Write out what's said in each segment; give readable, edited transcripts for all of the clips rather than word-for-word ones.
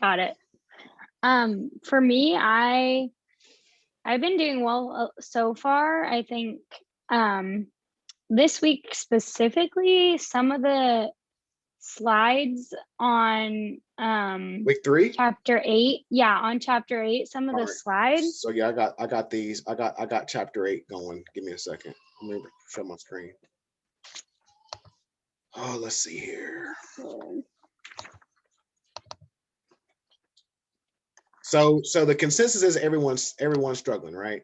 Got it. For me, I've been doing well so far. I think this week specifically, some of the slides on Week 3. chapter 8, yeah, on chapter 8, some of All the right. slides. So yeah, I got these. I got chapter 8 going. Give me a second. Let me show my screen. Oh, let's see here. So the consensus is everyone's struggling, right?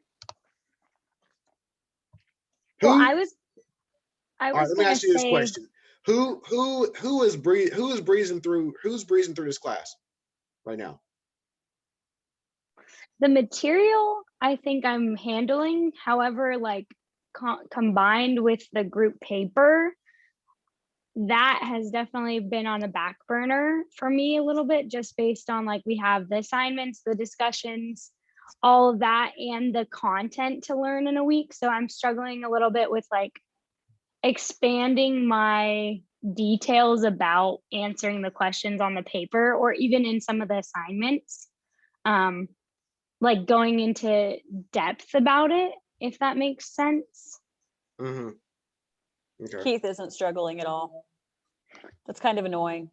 Well, Who? I All right. was Let me gonna ask you this say question. Who is breezing through? Who's breezing through this class right now? the material I think I'm handling. However, like combined with the group paper, that has definitely been on the back burner for me a little bit, just based on like we have the assignments, the discussions, all of that, and the content to learn in a week. So I'm struggling a little bit with like expanding my details about answering the questions on the paper or even in some of the assignments. Um, like going into depth about it, if that makes sense. Mm-hmm. Okay. Keith isn't struggling at all. That's kind of annoying.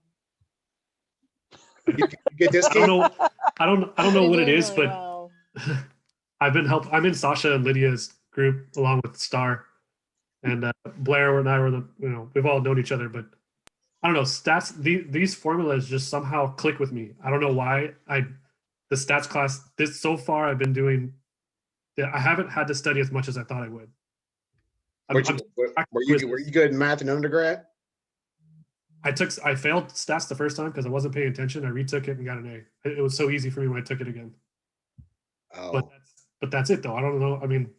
You get this, I don't Keith? know. I don't know You're what it doing is, really but well. I'm in Sasha and Lydia's group along with Star and Blair and I were we've all known each other, but I don't know, stats. These formulas just somehow click with me. I don't know why. The stats class this so far I've been doing. I haven't had to study as much as I thought I would. Were you good in math in undergrad? I failed stats the first time because I wasn't paying attention. I retook it and got an A. It was so easy for me when I took it again. Oh. But that's it though. I don't know. I mean,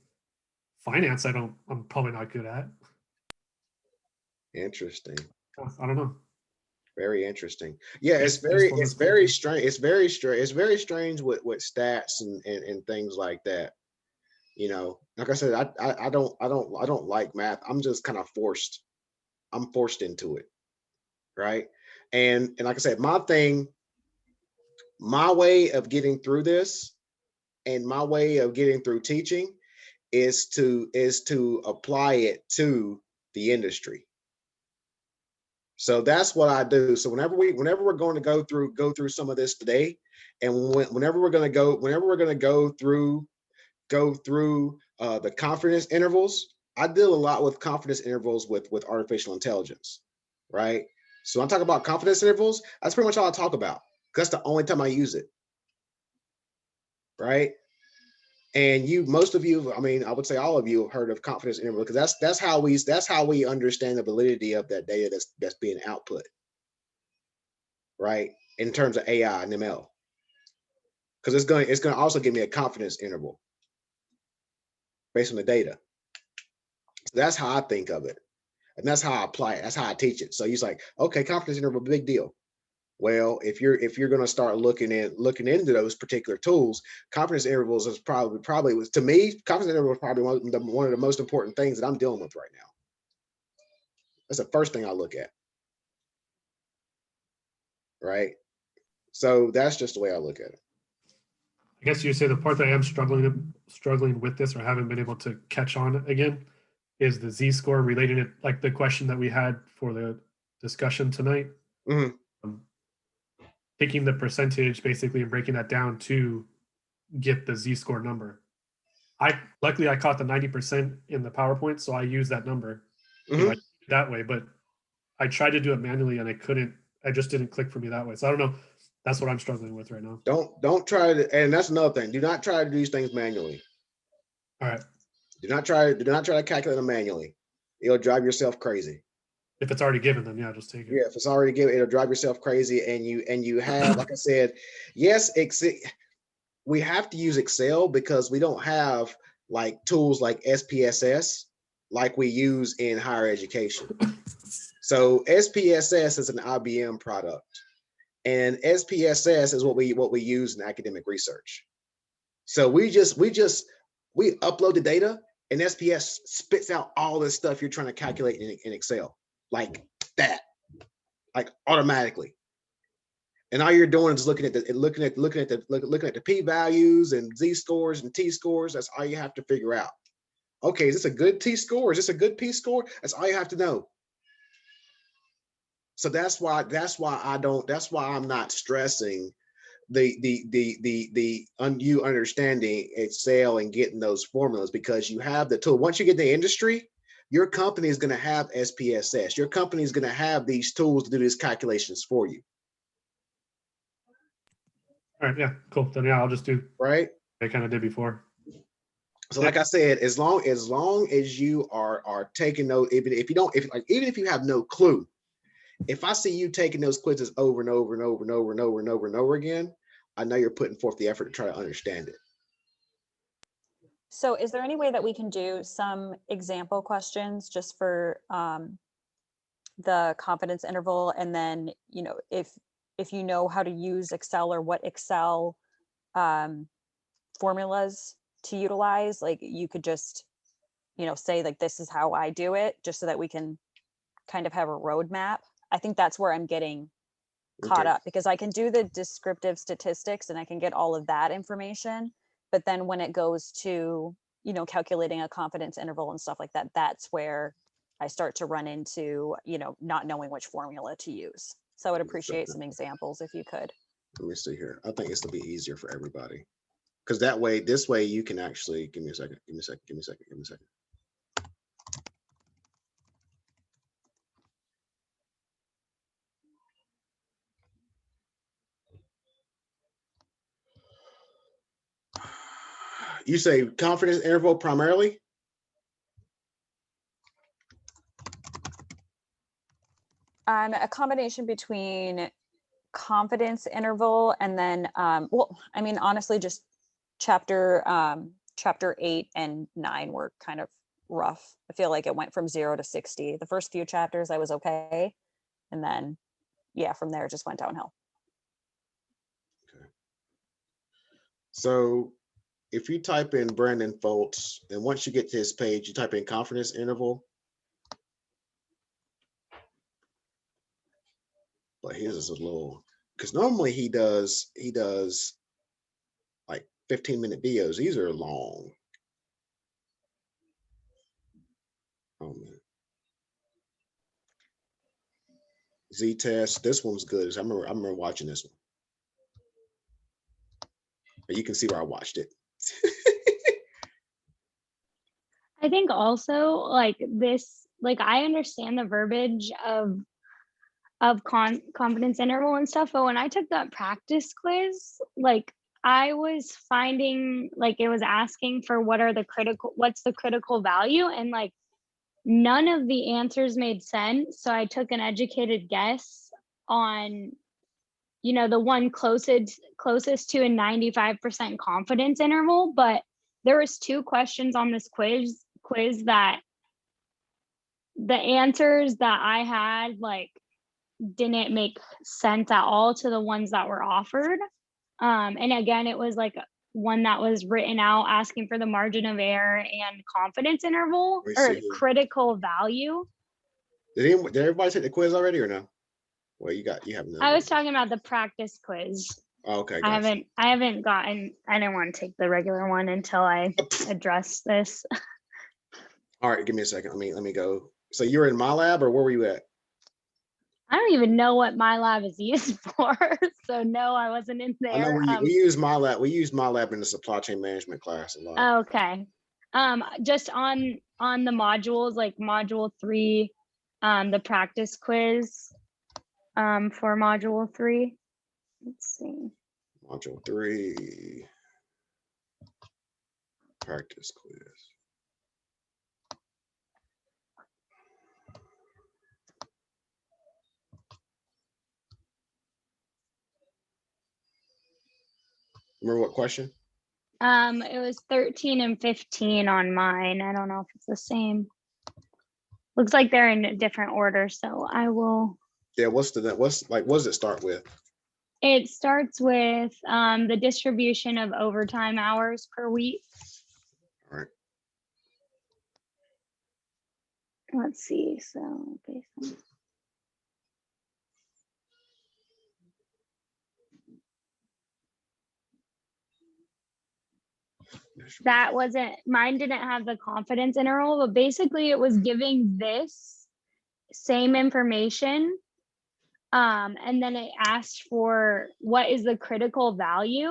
finance I'm probably not good at. Interesting. I don't know. Very interesting. Yeah, it's very strange. It's very strange with stats and things like that. You know, like I said, I don't like math. I'm just kind of forced. I'm forced into it, right? And like I said, my way of getting through this, and my way of getting through teaching, is to apply it to the industry. So that's what I do. So whenever we're going to go through some of this today, and whenever we're going to go through the confidence intervals, I deal a lot with confidence intervals with artificial intelligence, right? So when I talk about confidence intervals, that's pretty much all I talk about. That's the only time I use it, right? And most of you, I mean, I would say all of you have heard of confidence interval, because that's how we understand the validity of that data that's being output, right? In terms of AI and ML, because it's going to also give me a confidence interval based on the data. So that's how I think of it, and that's how I apply it. That's how I teach it. So he's like, okay, confidence interval, big deal. Well, if you're going to start looking into those particular tools, confidence intervals is probably to me, confidence interval is probably one of the most important things that I'm dealing with right now. That's the first thing I look at, right? So that's just the way I look at it. I guess you say the part that I am struggling with this, or haven't been able to catch on again, is the Z-score, relating it like the question that we had for the discussion tonight. Mm-hmm. Taking the percentage basically and breaking that down to get the Z-score number. Luckily I caught the 90% in the PowerPoint, so I used that number. Mm-hmm. That way, but I tried to do it manually and I couldn't. I just didn't click for me that way. So I don't know. That's what I'm struggling with right now. Don't try to, and that's another thing. Do not try to do these things manually. All right. Do not try to calculate them manually. It'll drive yourself crazy. If it's already given, then yeah, just take it. Yeah, if it's already given, it'll drive yourself crazy. And you have, like I said, yes, we have to use Excel because we don't have like tools like SPSS like we use in higher education. So SPSS is an IBM product, and SPSS is what we use in academic research. So we upload the data, and SPS spits out all this stuff you're trying to calculate in Excel like that, like automatically. And all you're doing is looking at the p-values and z-scores and t-scores. That's all you have to figure out. Okay, is this a good t-score? Is this a good p-score? That's all you have to know. So that's why I'm not stressing you understanding Excel and getting those formulas, because you have the tool. Once you get in the industry, your company is going to have SPSS. Your company is going to have these tools to do these calculations for you. All right, yeah, cool. Then yeah, I'll just do right. I kind of did before. So like I said, as long as you are taking those, even if you have no clue, if I see you taking those quizzes over and over and over and over and over and over and over again, I know you're putting forth the effort to try to understand it. So is there any way that we can do some example questions just for the confidence interval? And then, you know, if you know how to use Excel or what Excel formulas to utilize, like you could just, you know, say like, this is how I do it, just so that we can kind of have a roadmap. I think that's where I'm getting caught up, because I can do the descriptive statistics and I can get all of that information. But then when it goes to, you know, calculating a confidence interval and stuff like that, that's where I start to run into, you know, not knowing which formula to use. So I would appreciate some examples if you could. Let me see here. I think this will be easier for everybody, because this way you can actually, give me a second. You say confidence interval primarily? A combination between confidence interval and then, well, I mean, honestly, just chapter 8 and 9 were kind of rough. I feel like it went from 0 to 60. The first few chapters I was okay. And then, yeah, from there it just went downhill. Okay. So if you type in Brandon Foltz, and once you get to his page, you type in confidence interval. But his is a little, because normally he does like 15-minute videos. These are long. Oh man. Z-test. This one's good. I remember watching this one. But you can see where I watched it. I think also like this, like I understand the verbiage of confidence interval and stuff, but when I took that practice quiz, like I was finding like it was asking for what's the critical value, and like none of the answers made sense. So I took an educated guess on, you know, the one closest to a 95% confidence interval. But there was 2 questions on this quiz that the answers that I had like didn't make sense at all to the ones that were offered. And again, it was like one that was written out asking for the margin of error and confidence interval or critical value. Did everybody take the quiz already or no? Well, you haven't. I was talking about the practice quiz. Oh, okay. Gotcha. I didn't want to take the regular one until I address this. All right, give me a second. Let me go. So you're in my lab, or where were you at? I don't even know what my lab is used for. So no, I wasn't in there. I know we use my lab. We use my lab in the supply chain management class a lot. Okay. Just on the modules, like module 3, the practice quiz for module 3. Let's see. Module 3 practice quiz. Remember what question? It was 13 and 15 on mine. I don't know if it's the same. Looks like they're in a different order, so I will. Yeah, what does it start with? It starts with the distribution of overtime hours per week. All right. Let's see. So based on that wasn't, mine didn't have the confidence interval, but basically it was giving this same information. And then it asked for what is the critical value.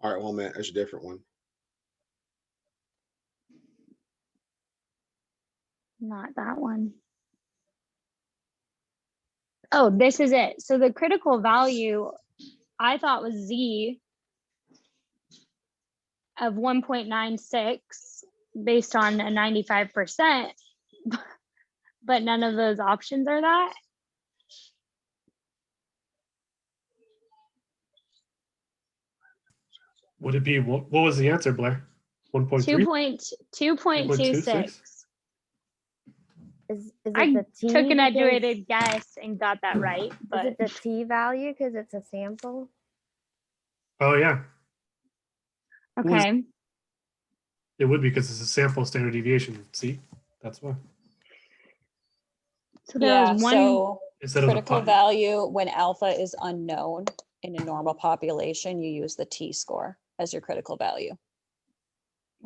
All right, 1 minute. That's a different one. Not that one. Oh, this is it. So the critical value I thought was Z of 1.96 based on a 95%, but none of those options are that. Would it be, what was the answer, Blair? 1.3? 2.26. Is it I the T? took an because- educated guess and got that right, Is but it the T value because it's a sample? Oh, yeah. okay. It would be because it's a sample standard deviation. See? That's why. So there Yeah, was one. so Instead of the critical pi. value, when alpha is unknown in a normal population, you use the t-score as your critical value.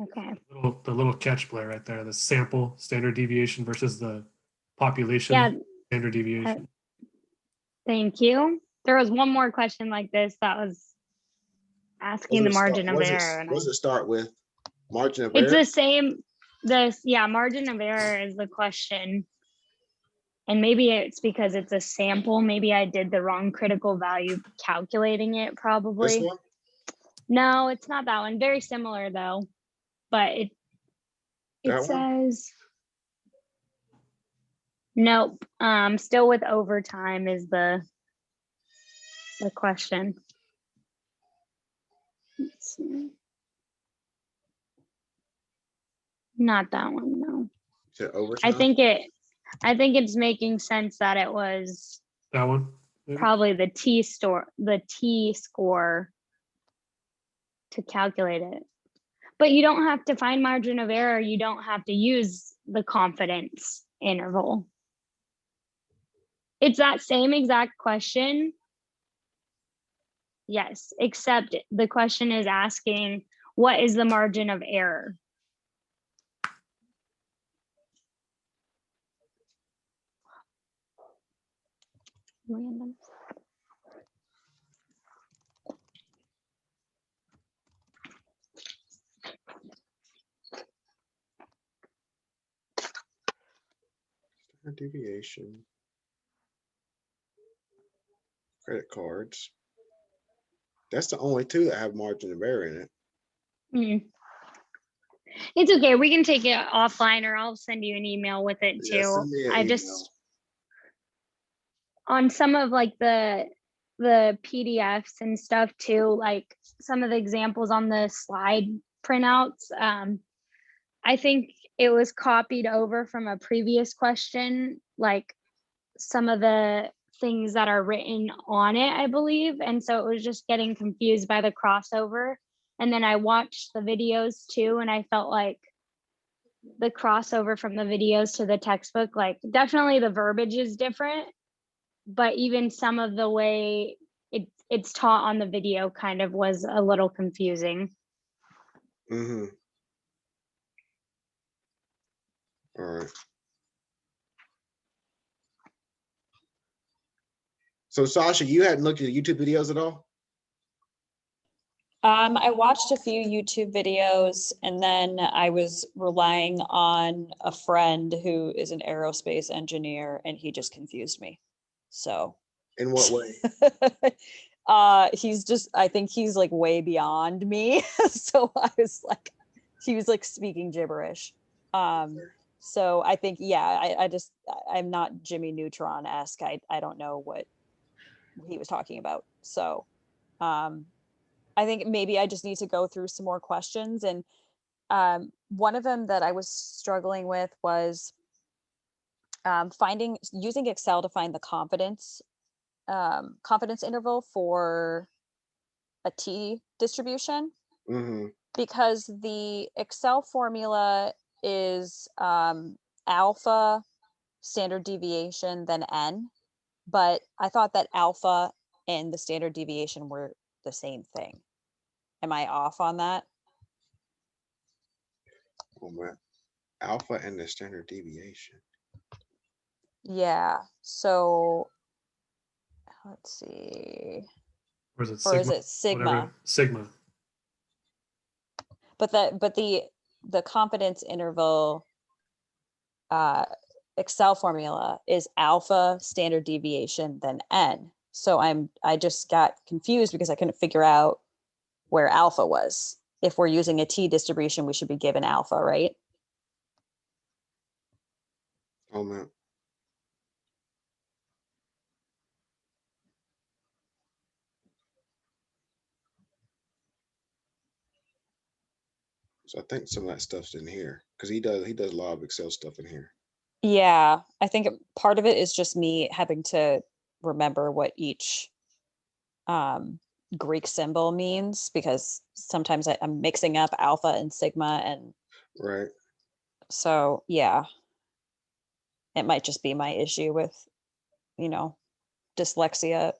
Okay. The little catch, Blair, right there. The sample standard deviation versus the population Yeah. standard deviation. Thank you. There was one more question like this that was asking the margin of error. And What does it start with? Margin of it's error? the same. Margin of error is the question. And maybe it's because it's a sample. Maybe I did the wrong critical value calculating it, This probably. one? No, it's not that one. Very similar though. But That it one? says nope. Still with overtime is the question. Let's see. Not that one, no. To overtime? I think it's making sense that it was That one? Maybe? probably the T score to calculate it. But you don't have to find margin of error. You don't have to use the confidence interval. It's that same exact question. Yes, except the question is asking, what is the margin of error? Random. Standard deviation. Credit cards. That's the only two that have margin of error in it. Mm. It's okay. We can take it offline, or I'll send you an email with it Yeah, too. send me an I email. just on some of like the PDFs and stuff too, like some of the examples on the slide printouts. I think it was copied over from a previous question, like some of the things that are written on it, I believe. And so it was just getting confused by the crossover. And then I watched the videos too, and I felt like the crossover from the videos to the textbook, like definitely the verbiage is different, but even some of the way it's taught on the video kind of was a little confusing. Mm-hmm. All right. So Sasha, you hadn't looked at the YouTube videos at all? I watched a few YouTube videos, and then I was relying on a friend who is an aerospace engineer, and he just confused me. So In what way? he's just, I think he's like way beyond me. So I was like, he was like speaking gibberish. So I think, yeah, I'm not Jimmy Neutron-esque. I don't know what he was talking about. So I think maybe I just need to go through some more questions. And one of them that I was struggling with was using Excel to find the confidence interval for a T distribution. Mm-hmm. Because the Excel formula is alpha, standard deviation, then n. But I thought that alpha and the standard deviation were the same thing. Am I off on that? Oh man, alpha and the standard deviation. Yeah, so let's see. Or is it Or is sigma? it sigma? Whatever. Sigma. But the confidence interval Excel formula is alpha standard deviation then n. So I just got confused because I couldn't figure out where alpha was. If we're using a t distribution, we should be given alpha, right? Oh man. So I think some of that stuff's in here because he does a lot of Excel stuff in here. Yeah, I think part of it is just me having to remember what each Greek symbol means, because sometimes I'm mixing up alpha and sigma, and Right. so yeah, it might just be my issue with, dyslexia,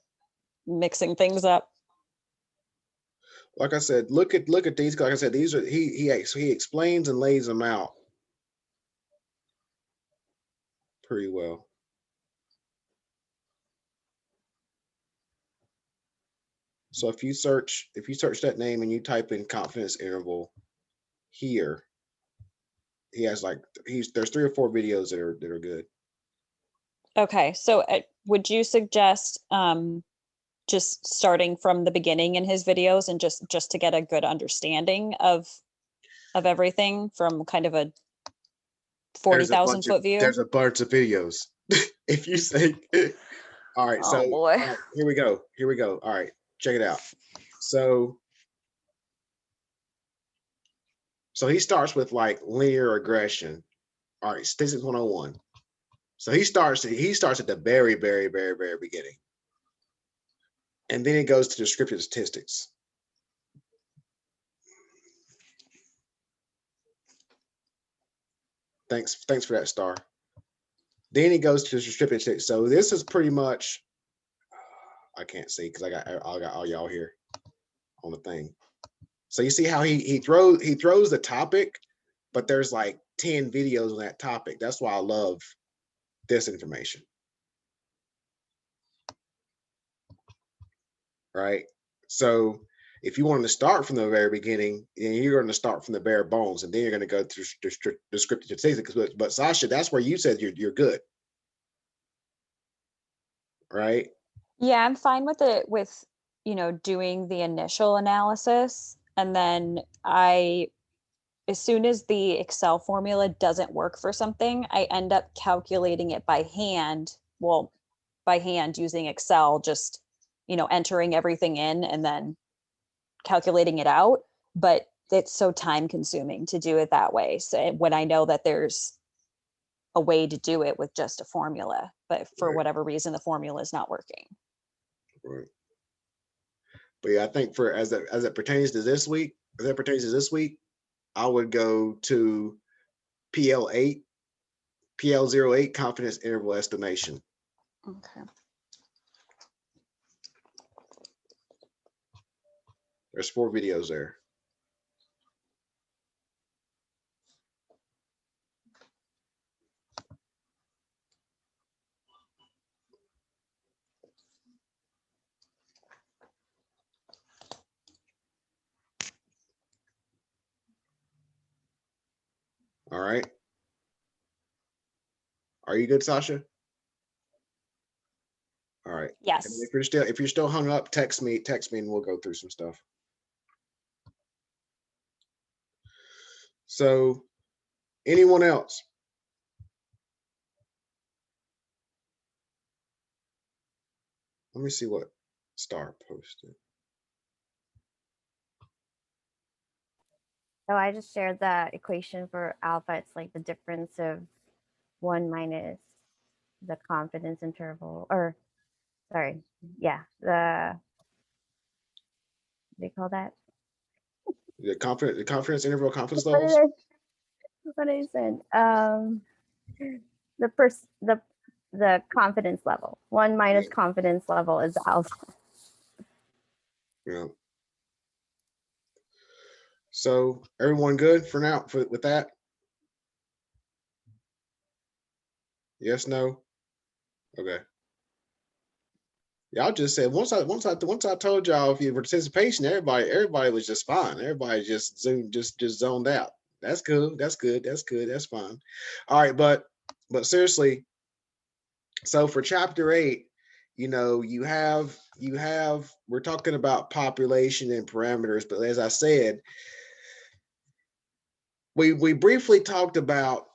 mixing things up. Like I said, look at these. Like I said, these are he explains and lays them out pretty well. So if you search that name and you type in confidence interval here, he has there's 3 or 4 videos that are good. Okay, so would you suggest just starting from the beginning in his videos and just to get a good understanding of everything from kind of a 40,000 foot view? There's a bunch of videos. If you say, all right, Oh boy. all right, here we go. All right, check it out. So he starts with like linear regression. All right, statistics 101. So he starts at the very, very, very, very beginning. And then it goes to descriptive statistics. Thanks for that, Star. Then he goes to descriptive statistics. So this is pretty much, I can't see because I got all y'all here on the thing. So you see how he throws the topic, but there's like 10 videos on that topic. That's why I love this information. Right? So if you wanted to start from the very beginning, then you're going to start from the bare bones, and then you're going to go to descriptive statistics. But Sasha, that's where you said you're good, right? Yeah, I'm fine with it, with doing the initial analysis, and then as soon as the Excel formula doesn't work for something, I end up calculating it by hand. Well, by hand using Excel, just entering everything in and then calculating it out. But it's so time consuming to do it that way. So when I know that there's a way to do it with just a formula, but for Right. whatever reason, the formula is not working. Right. But yeah, I think as it pertains to this week, I would go to PL8, PL08 confidence interval estimation. Okay. There's 4 videos there. All right. Are you good, Sasha? All right. Yes. And if you're still hung up, text me and we'll go through some stuff. So anyone else? Let me see what Star posted. So I just shared the equation for alpha. It's like the difference of 1 minus the confidence interval, or sorry, yeah, what do you call that? The confidence interval, confidence What levels. what I said. The confidence level. 1 minus confidence level is alpha. Yeah. So everyone good for now with that? Yes, no? Okay. Y'all just said once I told y'all if your participation, everybody was just fine. Everybody just zoned out. That's cool. That's good. That's good. That's fine. All right, but seriously, so for chapter 8, you know, you have we're talking about population and parameters, but as I said, we briefly talked about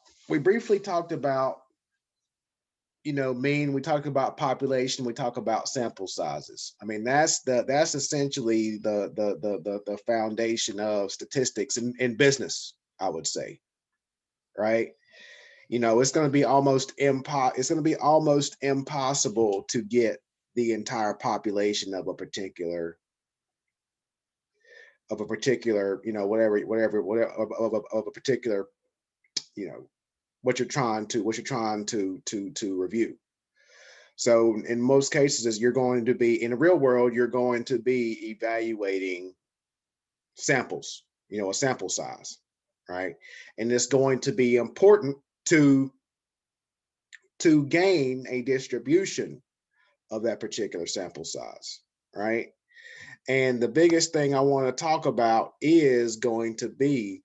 you know, mean, we talk about population, we talk about sample sizes. I mean, that's essentially the foundation of statistics in business, I would say, right? You know, it's going to be almost impossible to get the entire population of a particular, you know, whatever of a particular, you know, what you're trying to review. So in most cases, you're going to be in the real world, you're going to be evaluating samples, you know, a sample size, right? And it's going to be important to gain a distribution of that particular sample size, right? And the biggest thing I want to talk about is going to be,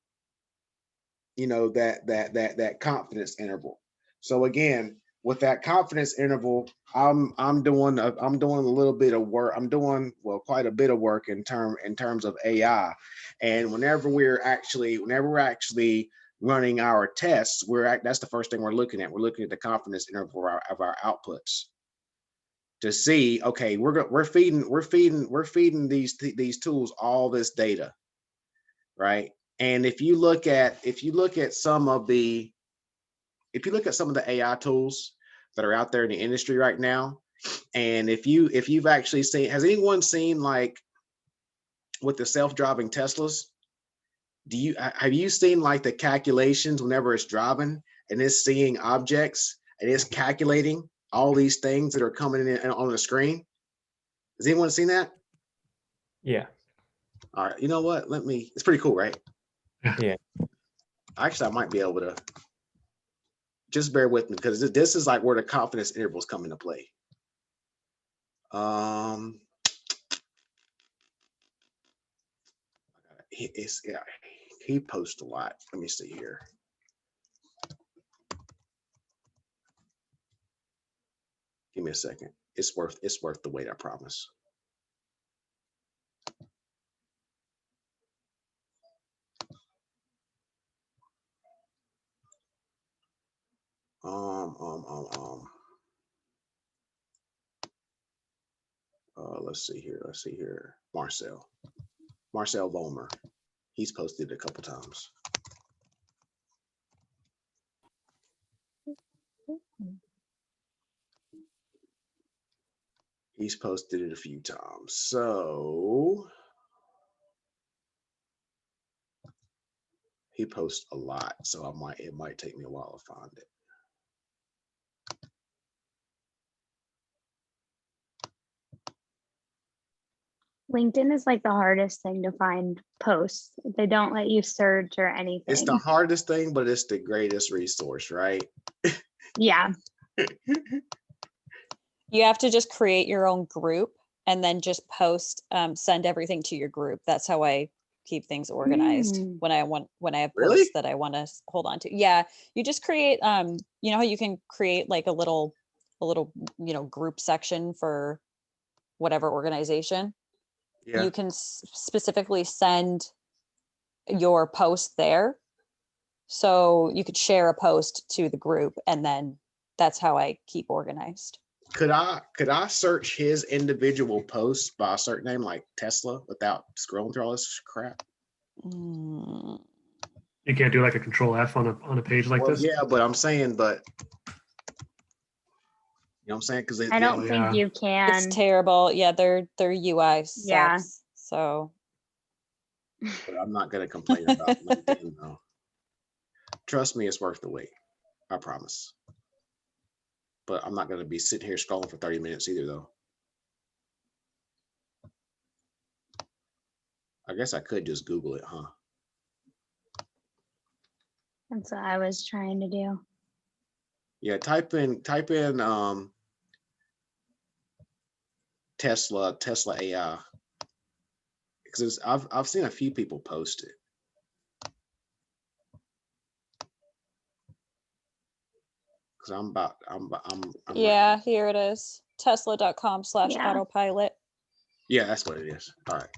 you know, that confidence interval. So again, with that confidence interval, I'm doing a little bit of work. I'm doing, well, quite a bit of work in terms of AI. And whenever we're actually running our tests, that's the first thing we're looking at. We're looking at the confidence interval of our outputs to see, okay, we're feeding these tools all this data, right? And if you look at some of the AI tools that are out there in the industry right now, and if you've actually seen, has anyone seen, like, with the self-driving Teslas, have you seen like the calculations whenever it's driving and it's seeing objects and it's calculating all these things that are coming in on the screen? Has anyone seen that? Yeah. All right, you know what? It's pretty cool, right? Yeah. Actually, I might be able to, just bear with me, because this is like where the confidence intervals come into play. He posts a lot. Let me see here. Give me a second. It's worth the wait, I promise. Let's see here. Marcel Vollmer. He's posted it a couple times. He's posted it a few times. So he posts a lot. So it might take me a while to find it. LinkedIn is like the hardest thing to find posts. They don't let you search or anything. It's the hardest thing, but it's the greatest resource, right? Yeah. You have to just create your own group and then just post, send everything to your group. That's how I keep things organized when I have Really? posts that I want to hold on to. Yeah, you just create, you know how you can create like a little, you know, group section for whatever organization. Yeah. You can specifically send your post there. So you could share a post to the group, and then that's how I keep organized. Could I search his individual posts by a certain name like Tesla without scrolling through all this crap? Mm. You can't do like a control F on a page like this? Yeah, but I'm saying, you know what I'm saying? Because I don't think you can. It's terrible. Yeah, their UI sucks. Yeah. So. But I'm not gonna complain about LinkedIn though. Trust me, it's worth the wait. I promise. But I'm not gonna be sitting here scrolling for 30 minutes either though. I guess I could just Google it, huh? That's what I was trying to do. Yeah, type in Tesla AI, because I've seen a few people post it. Because I'm Yeah, here it is. Yeah. Tesla.com/autopilot. Yeah, that's what it is. All right.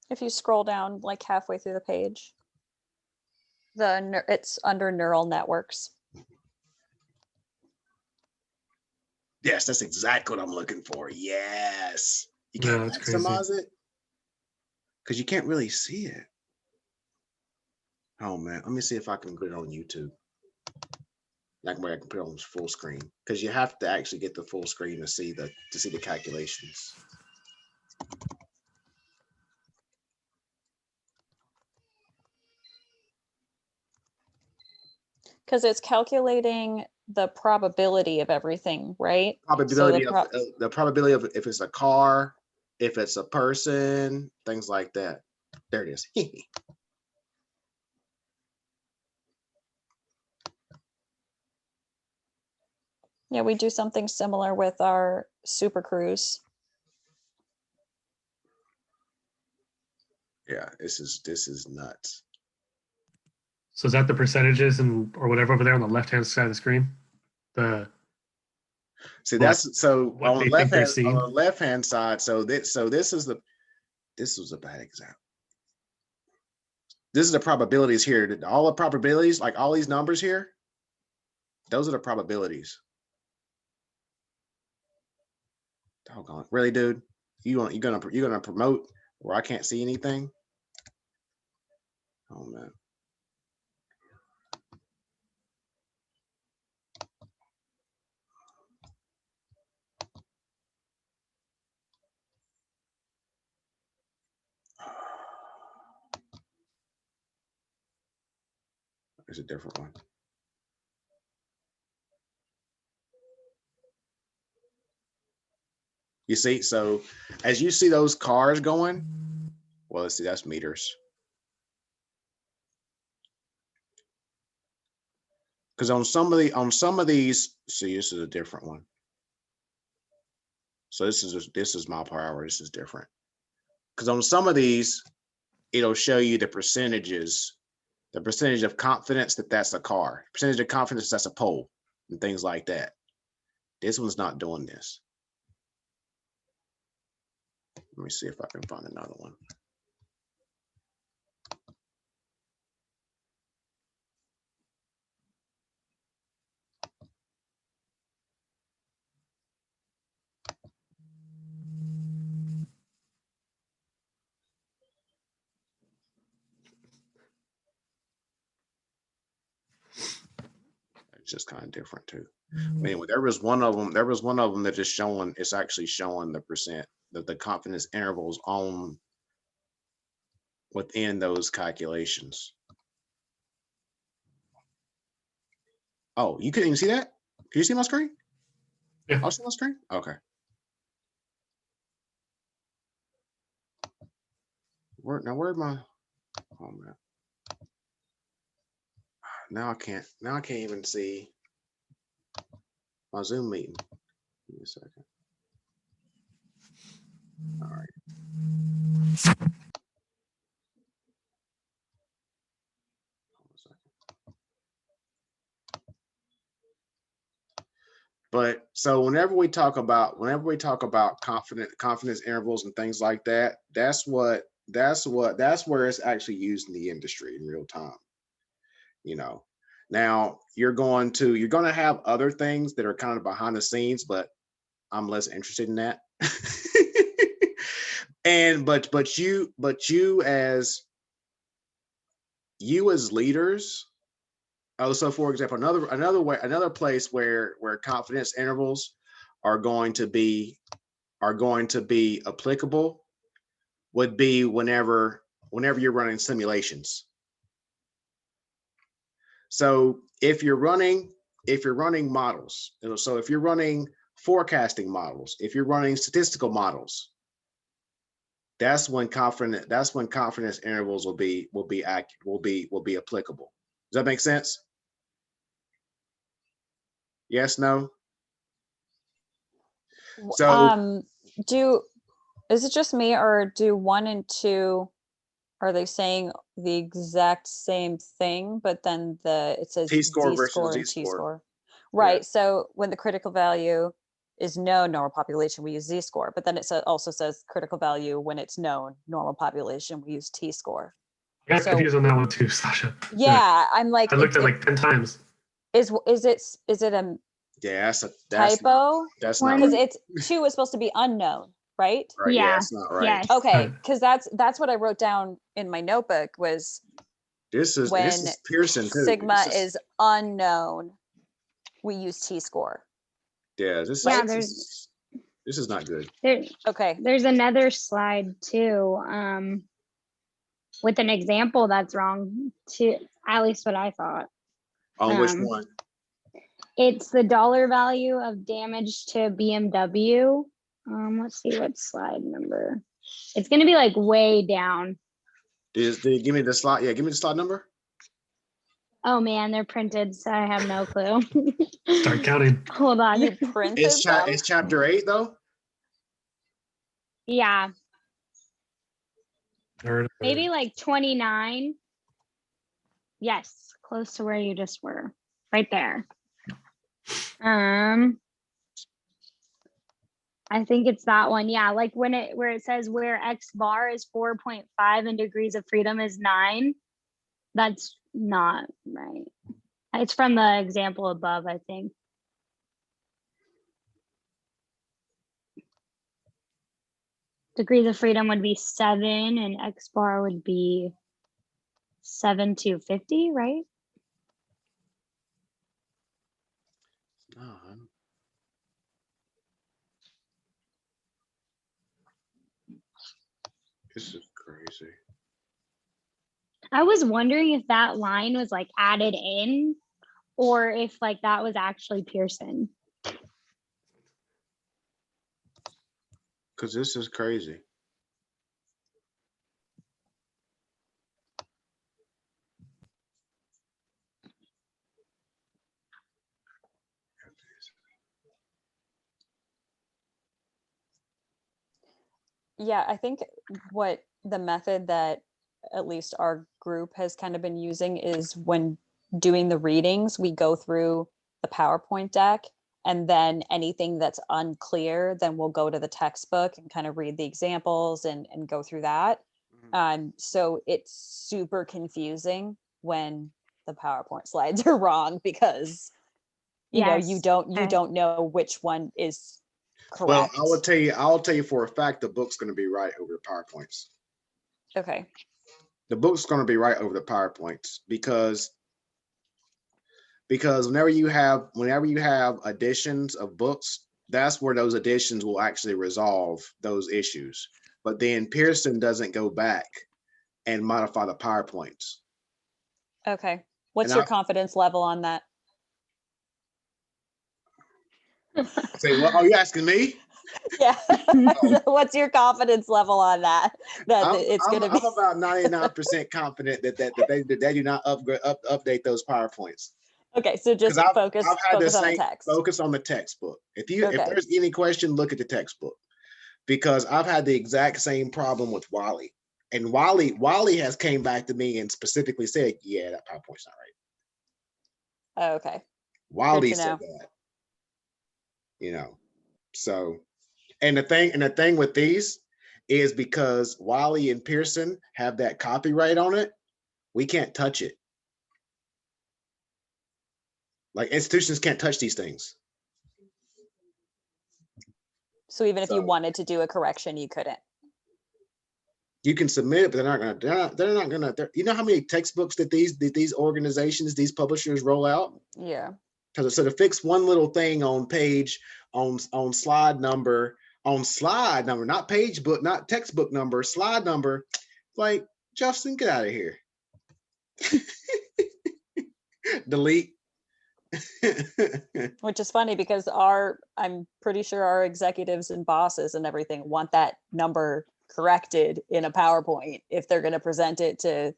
If you scroll down like halfway through the page, it's under neural networks. Yes, that's exactly what I'm looking for. Yes. You Yeah, can't that's crazy. maximize it because you can't really see it. Oh man, let me see if I can put it on YouTube. Like where I can put it on full screen, because you have to actually get the full screen to see the calculations. Because it's calculating the probability of everything, right? Probability of the probability of if it's a car, if it's a person, things like that. There it is. Yeah, we do something similar with our Super Cruise. Yeah, this is nuts. So is that the percentages and or whatever over there on the left hand side of the screen? The See, that's so what on they the think they're seeing? left hand side. So this was a bad example. This is the probabilities here. All the probabilities, like all these numbers here, those are the probabilities. Doggone. Really, dude? You're gonna promote where I can't see anything? Oh man. There's a different one. You see, so as you see those cars going, well, let's see, that's meters. Because on some of these, see, this is a different one. So this is mile per hour. This is different. Because on some of these, it'll show you the percentages, the percentage of confidence that that's a car, percentage of confidence that's a pole, and things like that. This one's not doing this. Let me see if I can find another one. It's just kind of different too. Anyway, there was one of them that is showing, it's actually showing the percent, the confidence intervals on within those calculations. Oh, you couldn't even see that? Can you see my screen? Yeah. I'll see my screen? Okay. Where'd my, oh man. Now I can't even see my Zoom meeting. Give me a second. All right. Hold on a second. But so whenever we talk about confidence intervals and things like that, that's where it's actually used in the industry in real time. You know, now you're going to have other things that are kind of behind the scenes, but I'm less interested in that. And but you as leaders. Oh, so for example, another place where confidence intervals are going to be applicable would be whenever you're running simulations. So if you're running models, so if you're running forecasting models, if you're running statistical models, that's when confidence intervals will be applicable. Does that make sense? Yes, no? So is it just me, or do 1 and 2, are they saying the exact same thing, but then it says T-score versus Z-score and Z-score. T-score? Right. So when the critical value is known normal population, we use Z-score, but then it also says critical value when it's known normal population, we use T-score. I got confused on that one too, Sasha. Yeah, I'm like, I looked at like 10 times. Is it a yeah, typo? That's not Because right. it's 2 is supposed to be unknown, right? Right, yeah, Yeah. that's not right. Yes. Okay, Right. because that's what I wrote down in my notebook was This is Pearson too. sigma is unknown, we use T-score. Yeah, this is not good. Okay. There's another slide too, with an example that's wrong too, at least what I thought. On which one? It's the dollar value of damage to BMW. Let's see what slide number. It's gonna be like way down. Did you give me the slide? Yeah, give me the slide number. Oh man, they're printed, so I have no clue. Start counting. Hold on. You printed them? It's chapter 8 though. Yeah. Maybe like 29. Yes, close to where you just were. Right there. I think it's that one. Yeah, like where it says where X bar is 4.5 and degrees of freedom is 9. That's not right. It's from the example above, I think. Degrees of freedom would be 7 and X bar would be 7 to 50, right? This is crazy. I was wondering if that line was like added in or if like that was actually Pearson. Because this is crazy. Yeah, I think what the method that at least our group has kind of been using is when doing the readings, we go through the PowerPoint deck, and then anything that's unclear, then we'll go to the textbook and kind of read the examples and go through that. So it's super confusing when the PowerPoint slides are wrong because you know you don't know which one is correct. Well, I'll tell you for a fact the book's going to be right over the PowerPoints. Okay. The book's going to be right over the PowerPoints because whenever you have additions of books, that's where those additions will actually resolve those issues. But then Pearson doesn't go back and modify the PowerPoints. Okay. What's your confidence level on that? Say, what? Are you asking me? Yeah. What's your confidence level on that? It's going to be. I'm about 99% confident that they do not update those PowerPoints. Okay, so just focus on the text. Focus on the textbook. If there's any question, look at the textbook, because I've had the exact same problem with Wally, and Wally has came back to me and specifically said, "Yeah, that PowerPoint's not right." Oh, okay. Wally said that. You know, so, and the thing with these is because Wally and Pearson have that copyright on it, we can't touch it. Like, institutions can't touch these things. So even if you wanted to do a correction, you couldn't. You can submit it, but they're not gonna. You know how many textbooks that these organizations, these publishers roll out? Yeah. So to fix one little thing on page, on slide number, not page book, not textbook number, slide number, like, Justin, get out of here. Delete. Which is funny because I'm pretty sure our executives and bosses and everything want that number corrected in a PowerPoint if they're going to present it to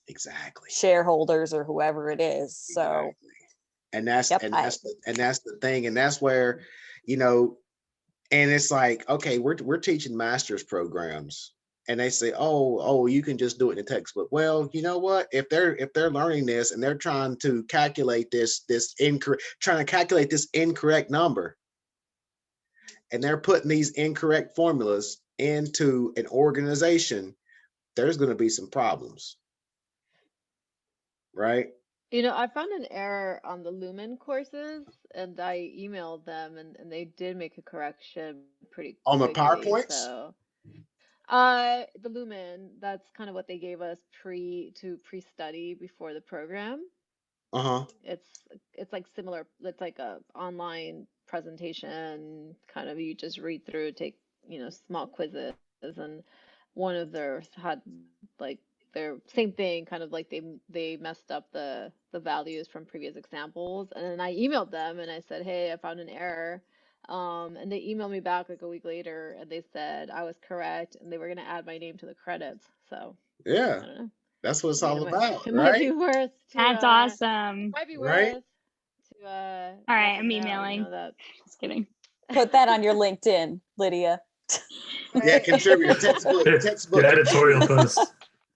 Exactly. shareholders or whoever it is. So, Exactly. And that's Yep, that's the thing, and that's where, you know, and it's like, okay, we're teaching master's programs, and they say, oh, you can just do it in the textbook. Well, you know what? If they're learning this and they're trying to calculate this incorrect number, and they're putting these incorrect formulas into an organization, there's going to be some problems, right? You know, I found an error on the Lumen courses and I emailed them and they did make a correction pretty On the quickly. PowerPoints? So the Lumen, that's kind of what they gave us pre-study before the program. Uh-huh. It's like similar, it's like a online presentation, kind of you just read through, take, small quizzes, and one of theirs had like their same thing, kind of like they messed up the values from previous examples. And then I emailed them and I said, hey, I found an error. And they emailed me back like a week later and they said I was correct and they were gonna add my name to the credits. So Yeah, I don't know. that's what it's I mean, all about, it might be right? worth to That's awesome. might be Right? worth to All let right, them I'm know, emailing. that Just kidding. put that on your LinkedIn, Lydia. Yeah, right? contributor, textbook Your editorial post.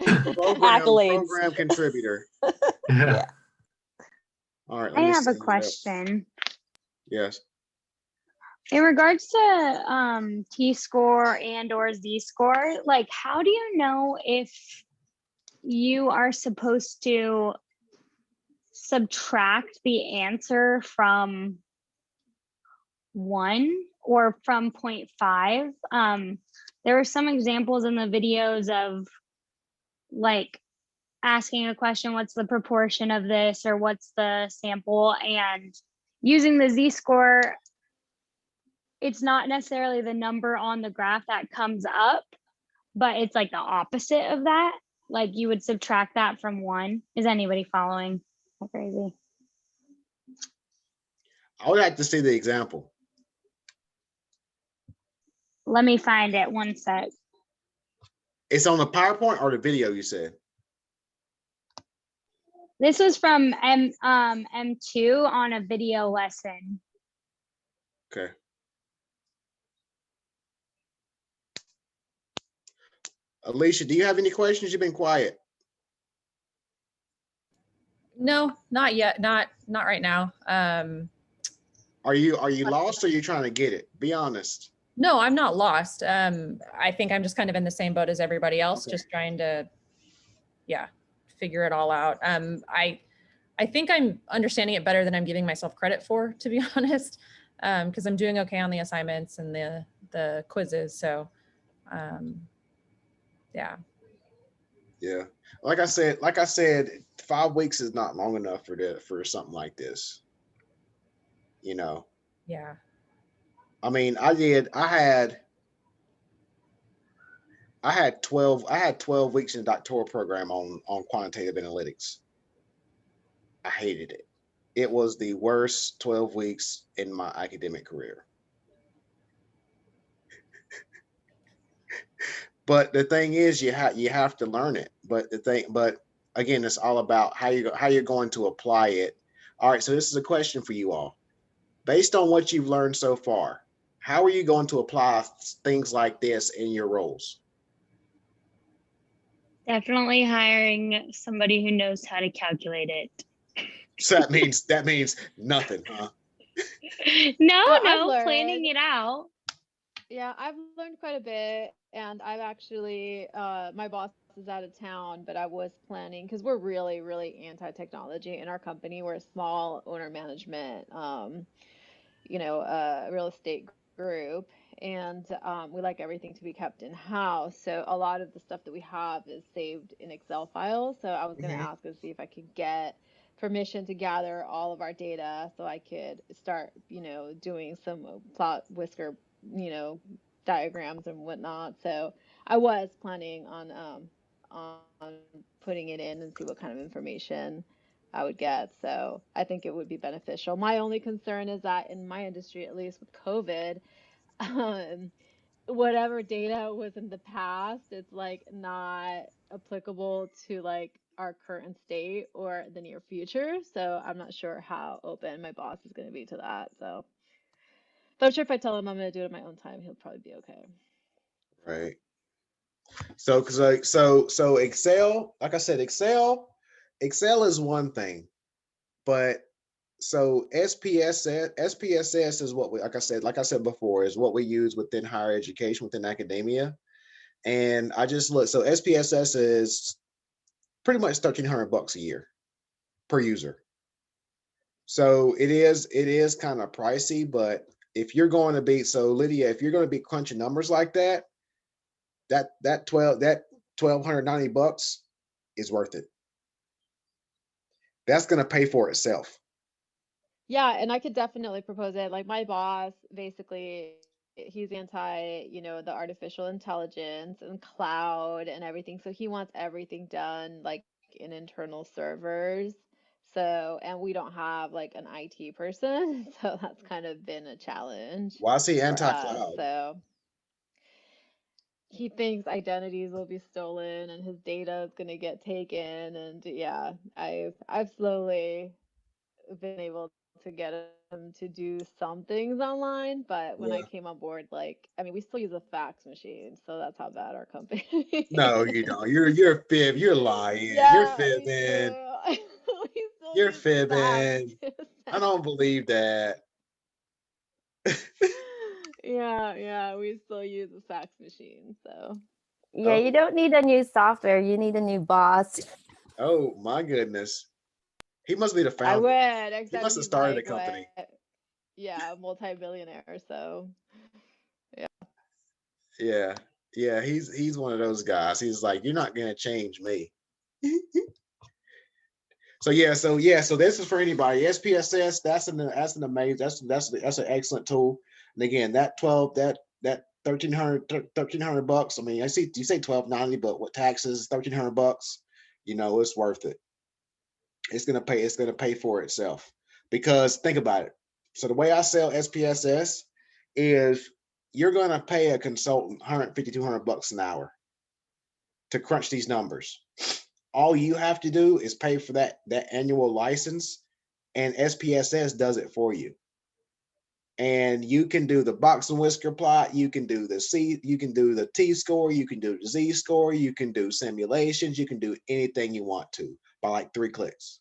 Accolades. program contributor. Yeah. Yeah. All right, I let me have a see. question. Yes. In regards to T-score and or Z-score, like how do you know if you are supposed to subtract the answer from 1 or from 0.5? There were some examples in the videos of like asking a question, what's the proportion of this or what's the sample, and using the Z-score, it's not necessarily the number on the graph that comes up, but it's like the opposite of that. Like you would subtract that from 1. Is anybody following? How crazy. I would like to see the example. Let me find it. One sec. It's on the PowerPoint or the video, you said? This was from M2 on a video lesson. Okay. Alicia, do you have any questions? You've been quiet. No, not yet. Not right now. Are you lost or are you trying to get it? Be honest. No, I'm not lost. I think I'm just kind of in the same boat as everybody else, Okay. just trying to, yeah, figure it all out. I think I'm understanding it better than I'm giving myself credit for, to be honest, because I'm doing okay on the assignments and the quizzes. So, yeah. Yeah. Like I said, 5 weeks is not long enough for something like this. You know. Yeah. I mean, I had 12 weeks in the doctoral program on quantitative analytics. I hated it. It was the worst 12 weeks in my academic career. But the thing is, you have to learn it. But again, it's all about how you're going to apply it. All right, so this is a question for you all. Based on what you've learned so far, how are you going to apply things like this in your roles? Definitely hiring somebody who knows how to calculate it. So that means nothing, huh? No, planning it out. Yeah, I've learned quite a bit, and I've actually, my boss is out of town, but I was planning because we're really, really anti-technology in our company. We're a small owner management, real estate group, and we like everything to be kept in house. So a lot of the stuff that we have is saved in Excel files. So I was going to ask and see if I could get permission to gather all of our data so I could start, doing some plot whisker, diagrams and whatnot. So I was planning on putting it in and see what kind of information I would get. So I think it would be beneficial. My only concern is that in my industry, at least with COVID, whatever data was in the past, it's like not applicable to like our current state or the near future. So I'm not sure how open my boss is going to be to that. So, but I'm sure if I tell him I'm going to do it at my own time, he'll probably be okay. Right. So, cause like, so Excel, like I said, Excel is one thing, but so SPSS is what we, like I said before, is what we use within higher education, within academia. And I just look, so SPSS is pretty much $1,300 a year per user. So it is kind of pricey, but if you're going to be, so Lydia, if you're going to be crunching numbers like that, that 1,290 bucks is worth it. That's going to pay for itself. Yeah, and I could definitely propose it. Like my boss, basically, he's anti, the artificial intelligence and cloud and everything. So he wants everything done like in internal servers. So, and we don't have like an IT person, so that's kind of been a challenge Why is he for us. anti-cloud? So he thinks identities will be stolen and his data is going to get taken. And yeah, I've slowly been able to get him to do some things online, but when I Yeah. came on board, like, I mean, we still use a fax machine, so that's how bad our company No, is. you don't. You're fib. You're lying. You're Yeah, we fibbing. do. We still You're use fax fibbing. to I send. don't believe that. Yeah, we still use a fax machine, so. Yeah, you Oh, don't need a new software. You need a new boss. oh my goodness. He must be the I founder. would, He except must have he's started a like, company. what? Yeah, multi-billionaire, so. Yeah. Yeah, he's one of those guys. He's like, you're not gonna change me. So this is for anybody. SPSS, that's an amazing, that's an excellent tool. And again, that 1300 bucks. I mean, I see you say 1290, but with taxes, 1300 bucks, it's worth it. It's gonna pay for itself. Because think about it. So the way I sell SPSS is you're gonna pay a consultant 150, 200 bucks an hour to crunch these numbers. All you have to do is pay for that annual license, and SPSS does it for you. And you can do the box and whisker plot, you can do the T score, you can do the Z score, you can do simulations, you can do anything you want to by like 3 clicks.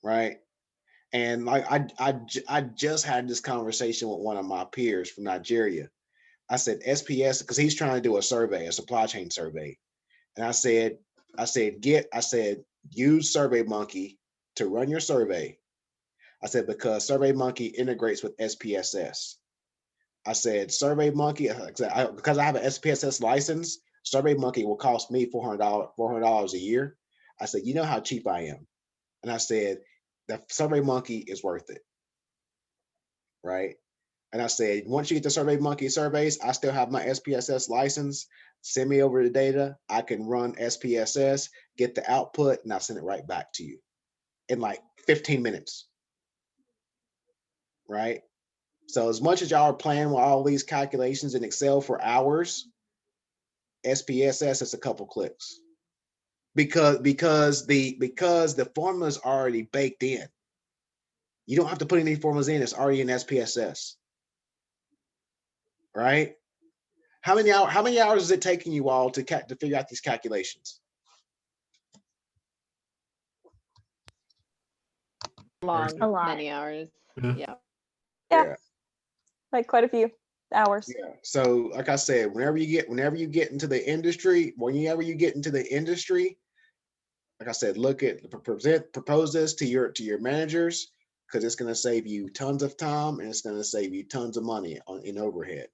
Right? And like I just had this conversation with one of my peers from Nigeria. I said SPS because he's trying to do a survey, a supply chain survey. And I said, use SurveyMonkey to run your survey. I said, because SurveyMonkey integrates with SPSS. I said, SurveyMonkey, because I have an SPSS license, SurveyMonkey will cost me $400 a year. I said, you know how cheap I am. And I said, the SurveyMonkey is worth it. Right. And I said, once you get the SurveyMonkey surveys, I still have my SPSS license. Send me over the data. I can run SPSS, get the output, and I'll send it right back to you in like 15 minutes. Right? So as much as y'all are playing with all these calculations in Excel for hours, SPSS is a couple clicks. Because the formula is already baked in. You don't have to put any formulas in, it's already in SPSS. Right? How many hours is it taking you all to figure out these calculations? Long, A lot. many hours. Yeah. Yeah. Yeah. Like quite a few hours. Yeah. So like I said, whenever you get into the industry, like I said, propose this to your managers, because it's going to save you tons of time and it's going to save you tons of money in overhead.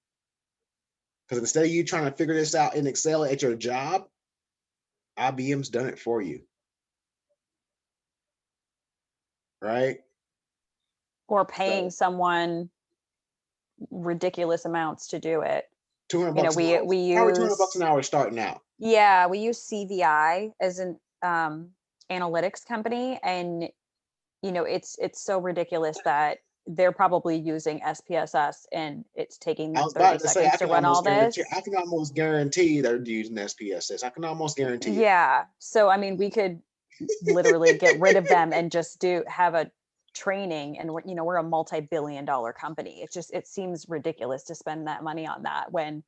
Because instead of you trying to figure this out in Excel at your job, IBM's done it for you. Right? Or paying someone ridiculous amounts to do it. 200 You know, bucks an hour. we Probably use 200 bucks an hour starting out. Yeah, we use CVI as an analytics company, and it's so ridiculous that they're probably using SPSS and it's taking I them was 30 about to say, I seconds to can run all almost guarantee, this. I can almost guarantee they're using SPSS. I can almost guarantee it. Yeah. So, I mean, we could literally get rid of them and just have a training, and we're a multi-billion-dollar company. It seems ridiculous to spend that money on that when,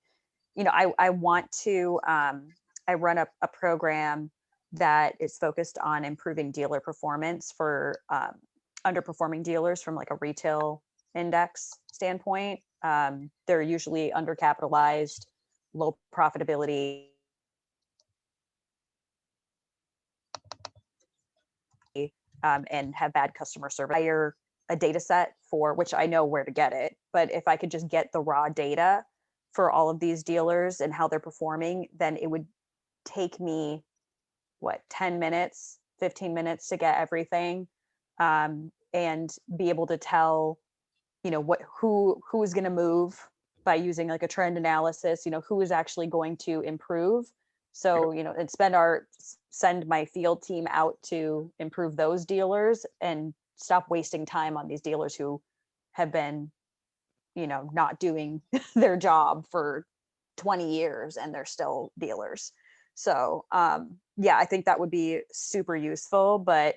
I want to, I run a program that is focused on improving dealer performance for underperforming dealers from like a retail index standpoint. They're usually undercapitalized, low profitability, and have bad customer service. Hire a data set for which I know where to get it, but if I could just get the raw data for all of these dealers and how they're performing, then it would take me 10 minutes, 15 minutes to get everything, and be able to tell, who is going to move by using like a trend analysis, who is actually going to improve. So, and send my field team out to improve those dealers and stop wasting time on these dealers who have been, not doing their job for 20 years and they're still dealers. So, yeah, I think that would be super useful, but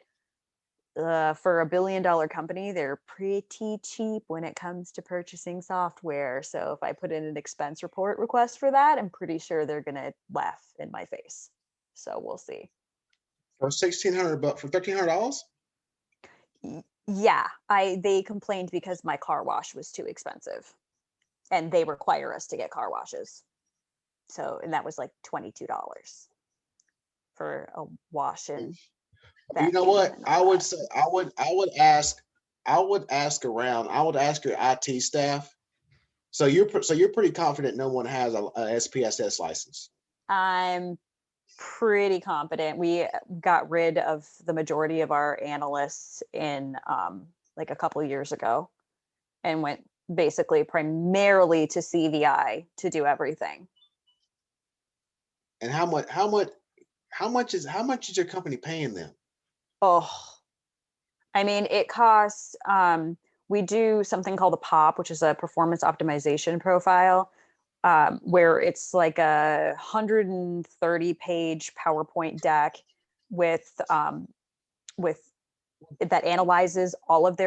for a $1 billion company, they're pretty cheap when it comes to purchasing software. So if I put in an expense report request for that, I'm pretty sure they're going to laugh in my face. So we'll see. For $1,600, for $1,300? Yeah, they complained because my car wash was too expensive and they require us to get car washes. So, and that was like $22 for a wash and You know what? I would say I would ask around. I would ask your IT staff. So you're pretty confident no one has a SPSS license. I'm pretty confident. We got rid of the majority of our analysts in like a couple of years ago and went basically primarily to CVI to do everything. And how much is your company paying them? Oh, I mean, it costs, we do something called a POP, which is a performance optimization profile, where it's like a 130-page PowerPoint deck with that analyzes all of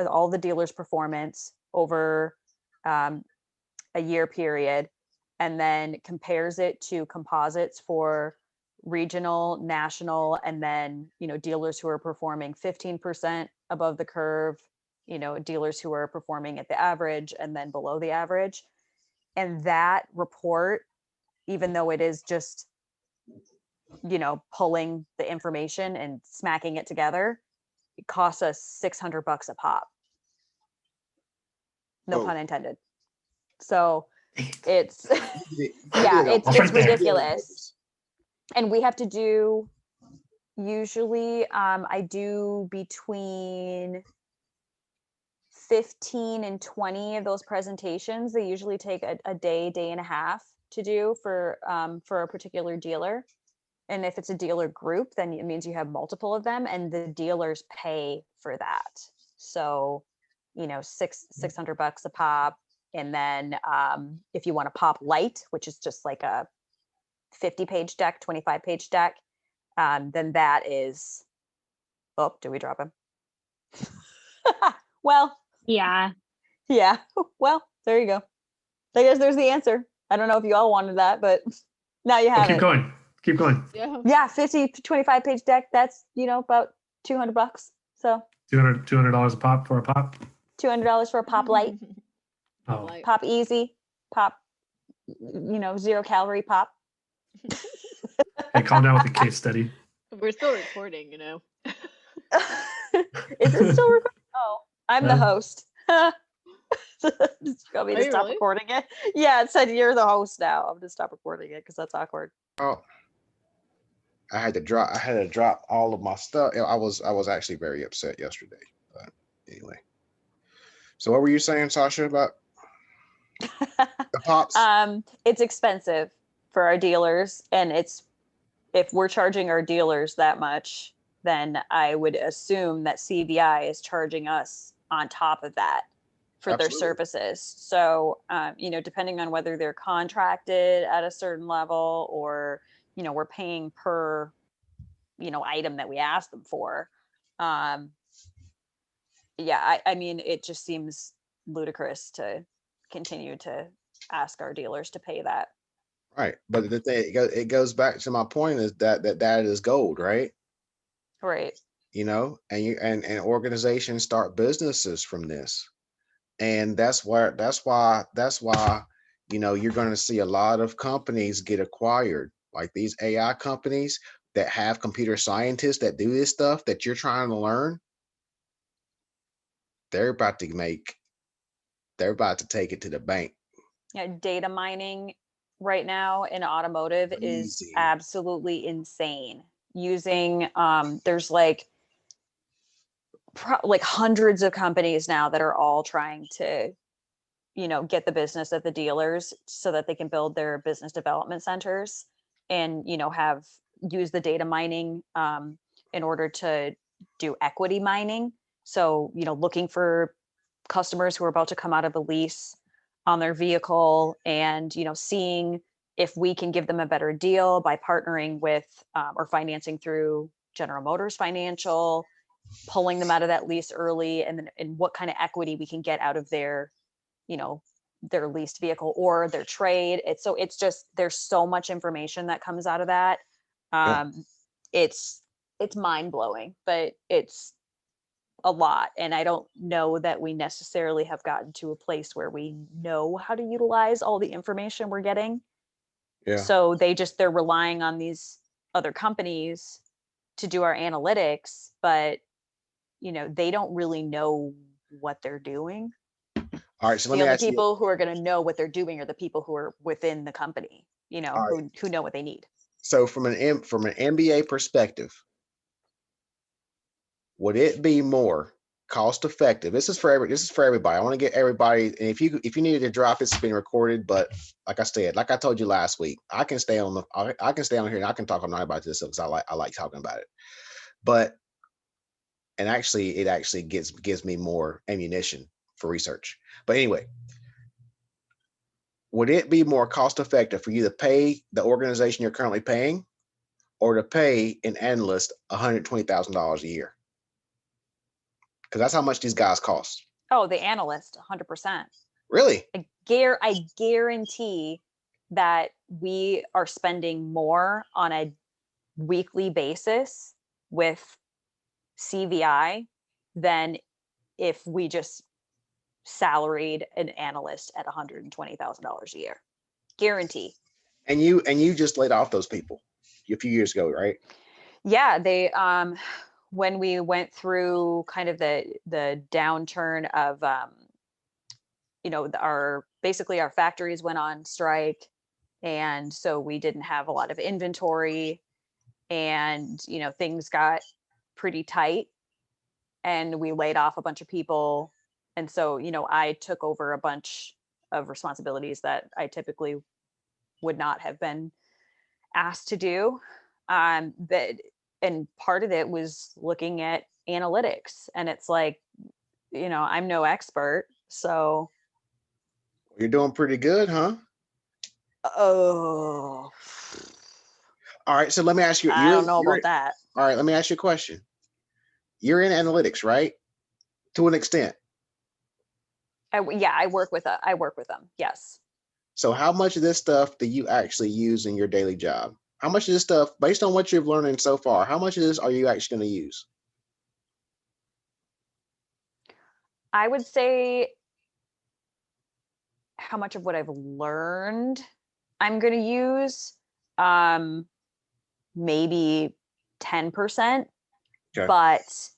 all the dealers' performance over a year period, and then compares it to composites for regional, national, and then dealers who are performing 15% above the curve, dealers who are performing at the average and then below the average. And that report, even though it is just pulling the information and smacking it together, it costs us $600 a pop. No pun intended. So it's yeah, it's ridiculous. And we have to do, usually I do between 15 and 20 of those presentations. They usually take a day and a half to do for a particular dealer. And if it's a dealer group, then it means you have multiple of them and the dealers pay for that. So, $600 a pop. And then if you want a pop light, which is just like a 50-page deck, 25-page deck, then that is, oh, did we drop him? Well, Yeah. Well, there you go. I guess there's the answer. I don't know if you all wanted that, but now you have it. Keep going. Yeah, 50 to 25-page deck. That's about $200. So $200 a pop for a pop. $200 for a pop light. Oh, Pop easy. Pop. 0 calorie pop. hey, calm down with the case study. We're still recording, Is it still recording? Oh, I'm the host. Just got me to stop recording it. Yeah, it said you're the host now. I'm gonna stop recording it because that's awkward. Oh, I had to drop all of my stuff. I was actually very upset yesterday. But anyway, so what were you saying, Sasha, about the pops? It's expensive for our dealers, and if we're charging our dealers that much, then I would assume that CVI is charging us on top of that for their Absolutely. services. So, you know, depending on whether they're contracted at a certain level or, you know, we're paying per, you know, item that we ask them for. Yeah, I mean, it just seems ludicrous to continue to ask our dealers to pay that. Right. But the thing, it goes back to my point is that is gold, right? Right. You know, and organizations start businesses from this. And that's why, you know, you're going to see a lot of companies get acquired, like these AI companies that have computer scientists that do this stuff that you're trying to learn. They're about to take it to the bank. Yeah, data mining right now in automotive is Crazy. absolutely insane. Using there's like hundreds of companies now that are all trying to, you know, get the business of the dealers so that they can build their business development centers and, you know, have use the data mining in order to do equity mining. So, you know, looking for customers who are about to come out of a lease on their vehicle and, you know, seeing if we can give them a better deal by partnering with or financing through General Motors Financial, pulling them out of that lease early, and then and what kind of equity we can get out of their, you know, their leased vehicle or their trade. It's just there's so much information that comes out of that. Yeah. It's mind blowing, but it's a lot. And I don't know that we necessarily have gotten to a place where we know how to utilize all the information we're getting. Yeah. So they're relying on these other companies to do our analytics, but you know, they don't really know what they're doing. All right. So let The me only ask you. people who are going to know what they're doing are the people who are within the company, you know, All right. who know what they need. So from an MBA perspective, would it be more cost effective? This is for everybody. I want to get everybody. And if you needed to drop, it's being recorded. But like I said, like I told you last week, I can stay on here and I can talk all night about this because I like talking about it. But and actually, it actually gives me more ammunition for research. But anyway, would it be more cost effective for you to pay the organization you're currently paying, or to pay an analyst $120,000 a year? Because that's how much these guys cost. Oh, the analyst, 100%. Really? I guarantee that we are spending more on a weekly basis with CVI than if we just salaried an analyst at $120,000 a year. Guarantee. And you just laid off those people a few years ago, right? Yeah, they when we went through kind of the downturn of you know, our factories went on strike, and so we didn't have a lot of inventory, and you know, things got pretty tight, and we laid off a bunch of people. And so, you know, I took over a bunch of responsibilities that I typically would not have been asked to do. And part of it was looking at analytics, and it's like, you know, I'm no expert, so You're doing pretty good, huh? oh, All right. So let me ask you. I don't know about that. All right. Let me ask you a question. You're in analytics, right? To an extent. Yeah, I work with them. Yes. So how much of this stuff do you actually use in your daily job? How much of this stuff, based on what you've learned so far, how much of this are you actually going to use? I would say how much of what I've learned I'm going to use, maybe 10%, Okay. but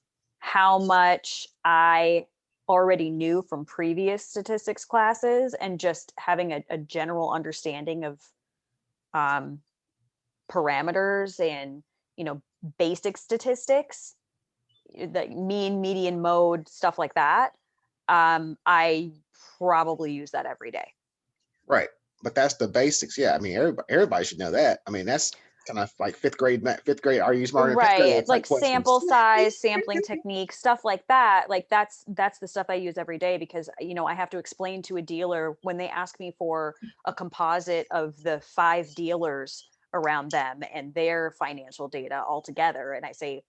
how much I already knew from previous statistics classes and just having a general understanding of parameters and, you know, basic statistics, the mean, median, mode, stuff like that. I probably use that every day. Right. But that's the basics. Yeah. I mean, everybody should know that. I mean, that's kind of like fifth grade. Are you smarter than fifth Right. grade? It's like sample size, sampling techniques, stuff like that. Like that's the stuff I use every day because, you know, I have to explain to a dealer when they ask me for a composite of the 5 dealers around them and their financial data all together. And I say,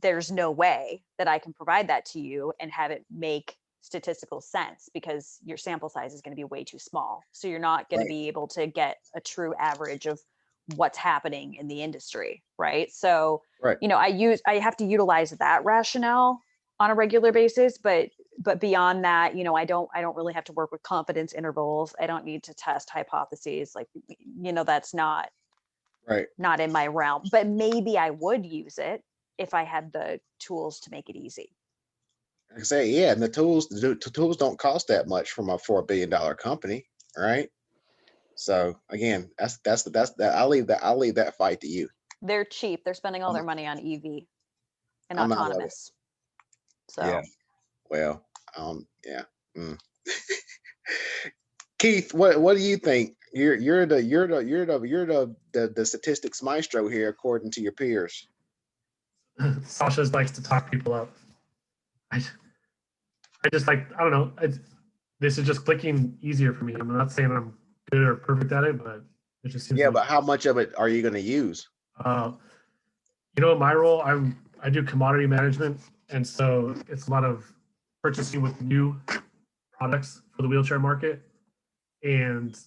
there's no way that I can provide that to you and have it make statistical sense because your sample size is going to be way too small. So you're not going to be able to get a true average of what's happening in the industry, right? So, you know, I have to utilize that rationale on a regular basis, but beyond that, you know, I don't really have to work with confidence intervals. I don't need to test hypotheses. Like, you know, that's not in my realm, but maybe I would use it if I had the tools to make it easy. I say, yeah, and the tools don't cost that much from a $4 billion company, right? So again, that's I'll leave that fight to you. They're cheap. They're spending all their money on EV and I'm autonomous. So yeah, well, yeah. Keith, what do you think? You're the statistics maestro here, according to your peers. Sasha likes to talk people up. I just like, I don't know. This is just clicking easier for me. I'm not saying I'm good or perfect at it, but it just seems. Yeah, but how much of it are you going to use? You know, in my role, I do commodity management, and so it's a lot of purchasing with new products for the wheelchair market. And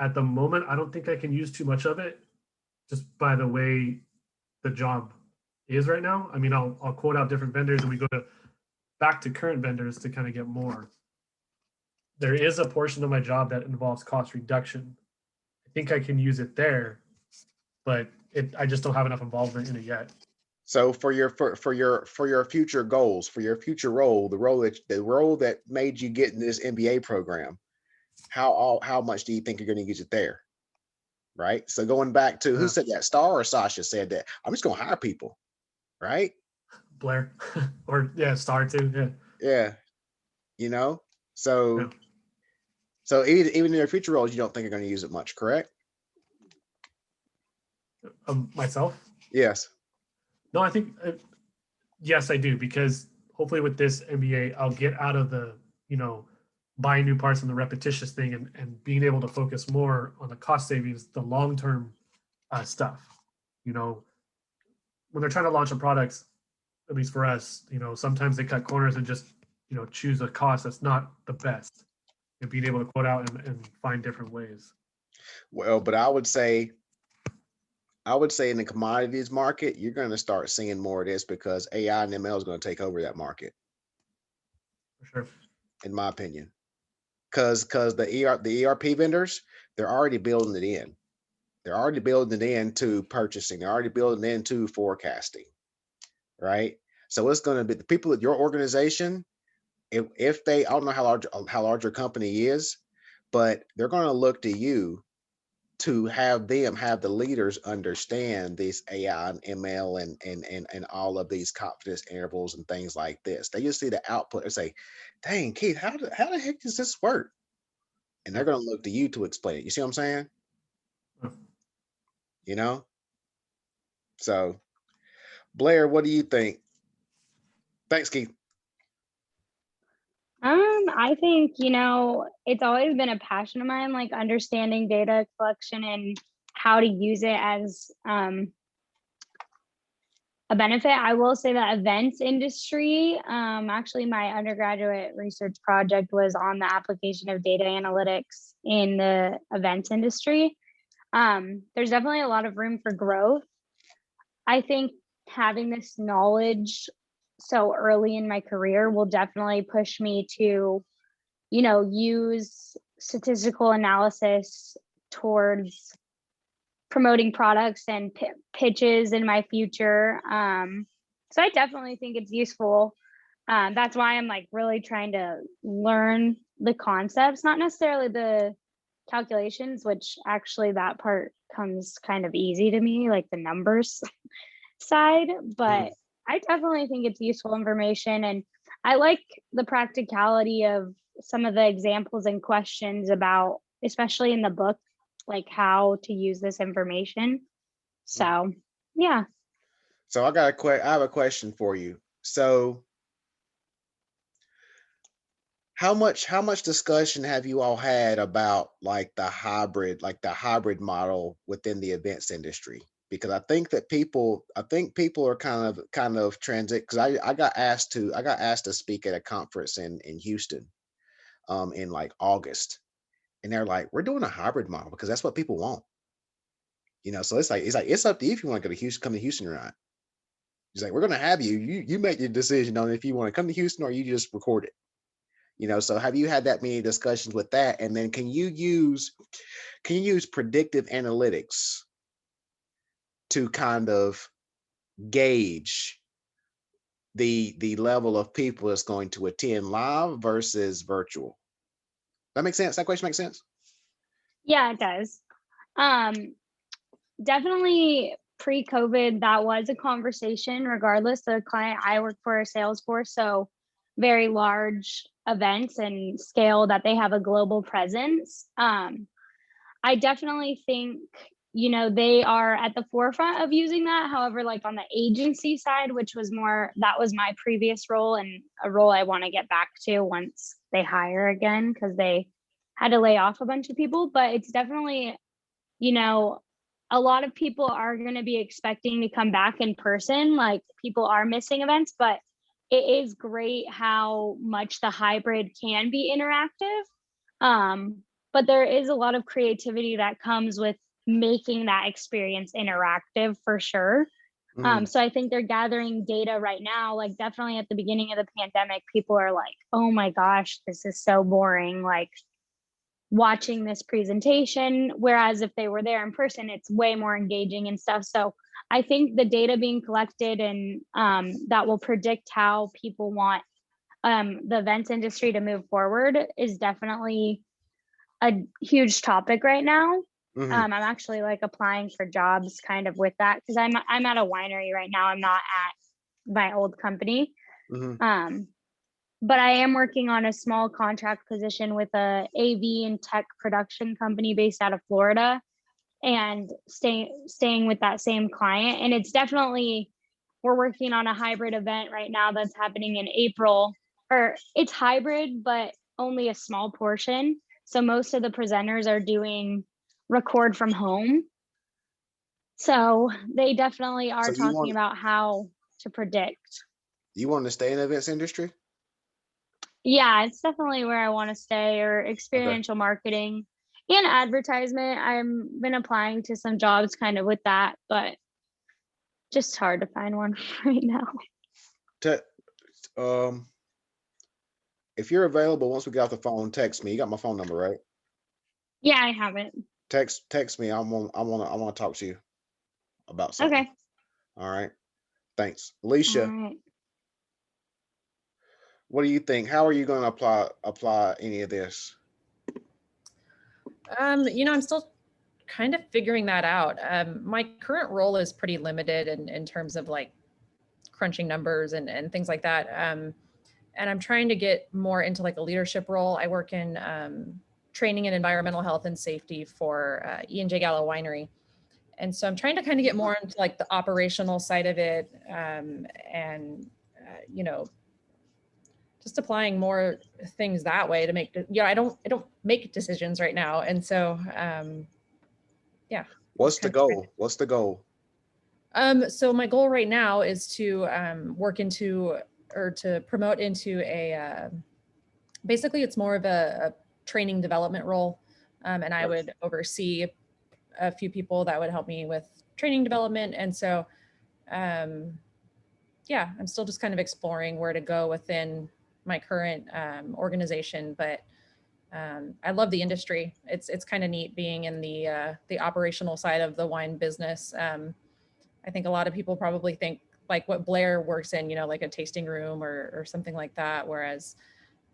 at the moment, I don't think I can use too much of it, just by the way the job is right now. I mean, I'll quote out different vendors, and we go back to current vendors to kind of get more. There is a portion of my job that involves cost reduction. I think I can use it there, but I just don't have enough involvement in it yet. So for your future goals, for your future role, the role that made you get in this MBA program, how much do you think you're going to use it there? Right. So going back to who said that, Star or Sasha said that, I'm just going to hire people, right? Blair or Star too. Yeah. Yeah. You know, so even in your future roles, you don't think you're going to use it much, correct? Myself? Yes. No, I think yes, I do, because hopefully with this MBA, I'll get out of the, you know, buying new parts and the repetitious thing and being able to focus more on the cost savings, the long-term stuff. You know, when they're trying to launch a product, at least for us, you know, sometimes they cut corners and just, you know, choose a cost that's not the best, and being able to quote out and find different ways. Well, but I would say in the commodities market, you're going to start seeing more of this because AI and ML is going to take over that market. For sure. In my opinion. Because the ERP vendors, they're already building it in. They're already building it into purchasing. They're already building it into forecasting, right? So it's going to be the people at your organization. If they, I don't know how large your company is, but they're going to look to you to have the leaders understand this AI and ML and all of these confidence intervals and things like this. They just see the output and say, dang, Keith, how the heck does this work? And they're going to look to you to explain it. You see what I'm saying? You know? So, Blair, what do you think? Thanks, Keith. I think, you know, it's always been a passion of mine, like understanding data collection and how to use it as a benefit. I will say that events industry, actually my undergraduate research project was on the application of data analytics in the events industry. There's definitely a lot of room for growth. I think having this knowledge so early in my career will definitely push me to, you know, use statistical analysis towards promoting products and pitches in my future. So I definitely think it's useful. That's why I'm like really trying to learn the concepts, not necessarily the calculations, which actually that part comes kind of easy to me, like the numbers side, but I definitely think it's useful information. And I like the practicality of some of the examples and questions about, especially in the book, like how to use this information. So yeah. So I have a question for you. So how much discussion have you all had about like the hybrid model within the events industry? Because I think people are kind of transit, because I got asked to speak at a conference in Houston in like August, and they're like, we're doing a hybrid model because that's what people want. So it's up to you if you want to come to Houston or not. He's like, we're gonna have you make your decision on if you want to come to Houston or you just record it. So have you had that many discussions with that? And then can you use predictive analytics to kind of gauge the level of people that's going to attend live versus virtual? That makes sense? That question makes sense? Yeah, it does. Definitely pre-COVID, that was a conversation regardless. The client I work for is Salesforce, so very large events and scale that they have a global presence. I definitely think, they are at the forefront of using that. However, like on the agency side, that was my previous role and a role I want to get back to once they hire again, because they had to lay off a bunch of people. But it's definitely, a lot of people are going to be expecting to come back in person. Like people are missing events, but it is great how much the hybrid can be interactive. But there is a lot of creativity that comes with making that experience interactive for sure. So I think they're gathering data right now. Like definitely at the beginning of the pandemic, people are like, oh my gosh, this is so boring. Like watching this presentation, whereas if they were there in person, it's way more engaging and stuff. So I think the data being collected and that will predict how people want the events industry to move forward is definitely a huge topic right now. I'm actually like applying for jobs kind of with that, because I'm at a winery right now. I'm not at my old company. But I am working on a small contract position with a AV and tech production company based out of Florida, and staying with that same client. And it's definitely, we're working on a hybrid event right now that's happening in April, or it's hybrid, but only a small portion. So most of the presenters are doing record from home. So they definitely are talking about how to predict. You want to stay in the events industry? Yeah, it's definitely where I want to stay, or experiential marketing and advertisement. I've been applying to some jobs kind of with that, but just hard to find one right now. If you're available, once we get off the phone, text me. You got my phone number, right? Yeah, I have it. Text me. I want to talk to you about something. Okay. All right. Thanks. Alicia. All right. What do you think? How are you going to apply any of this? I'm still kind of figuring that out. My current role is pretty limited in terms of like crunching numbers and things like that. And I'm trying to get more into like a leadership role. I work in training in environmental health and safety for E&J Gallo Winery. And so I'm trying to kind of get more into like the operational side of it, just applying more things that way to make, I don't make decisions right now. And so, yeah. What's the goal? What's the goal? So my goal right now is to work into, or to promote into a, basically it's more of a training development role. And I would oversee a few people that would help me with training development. And so, yeah, I'm still just kind of exploring where to go within my current organization, but I love the industry. It's kind of neat being in the operational side of the wine business. I think a lot of people probably think like what Blair works in, like a tasting room or something like that. Whereas,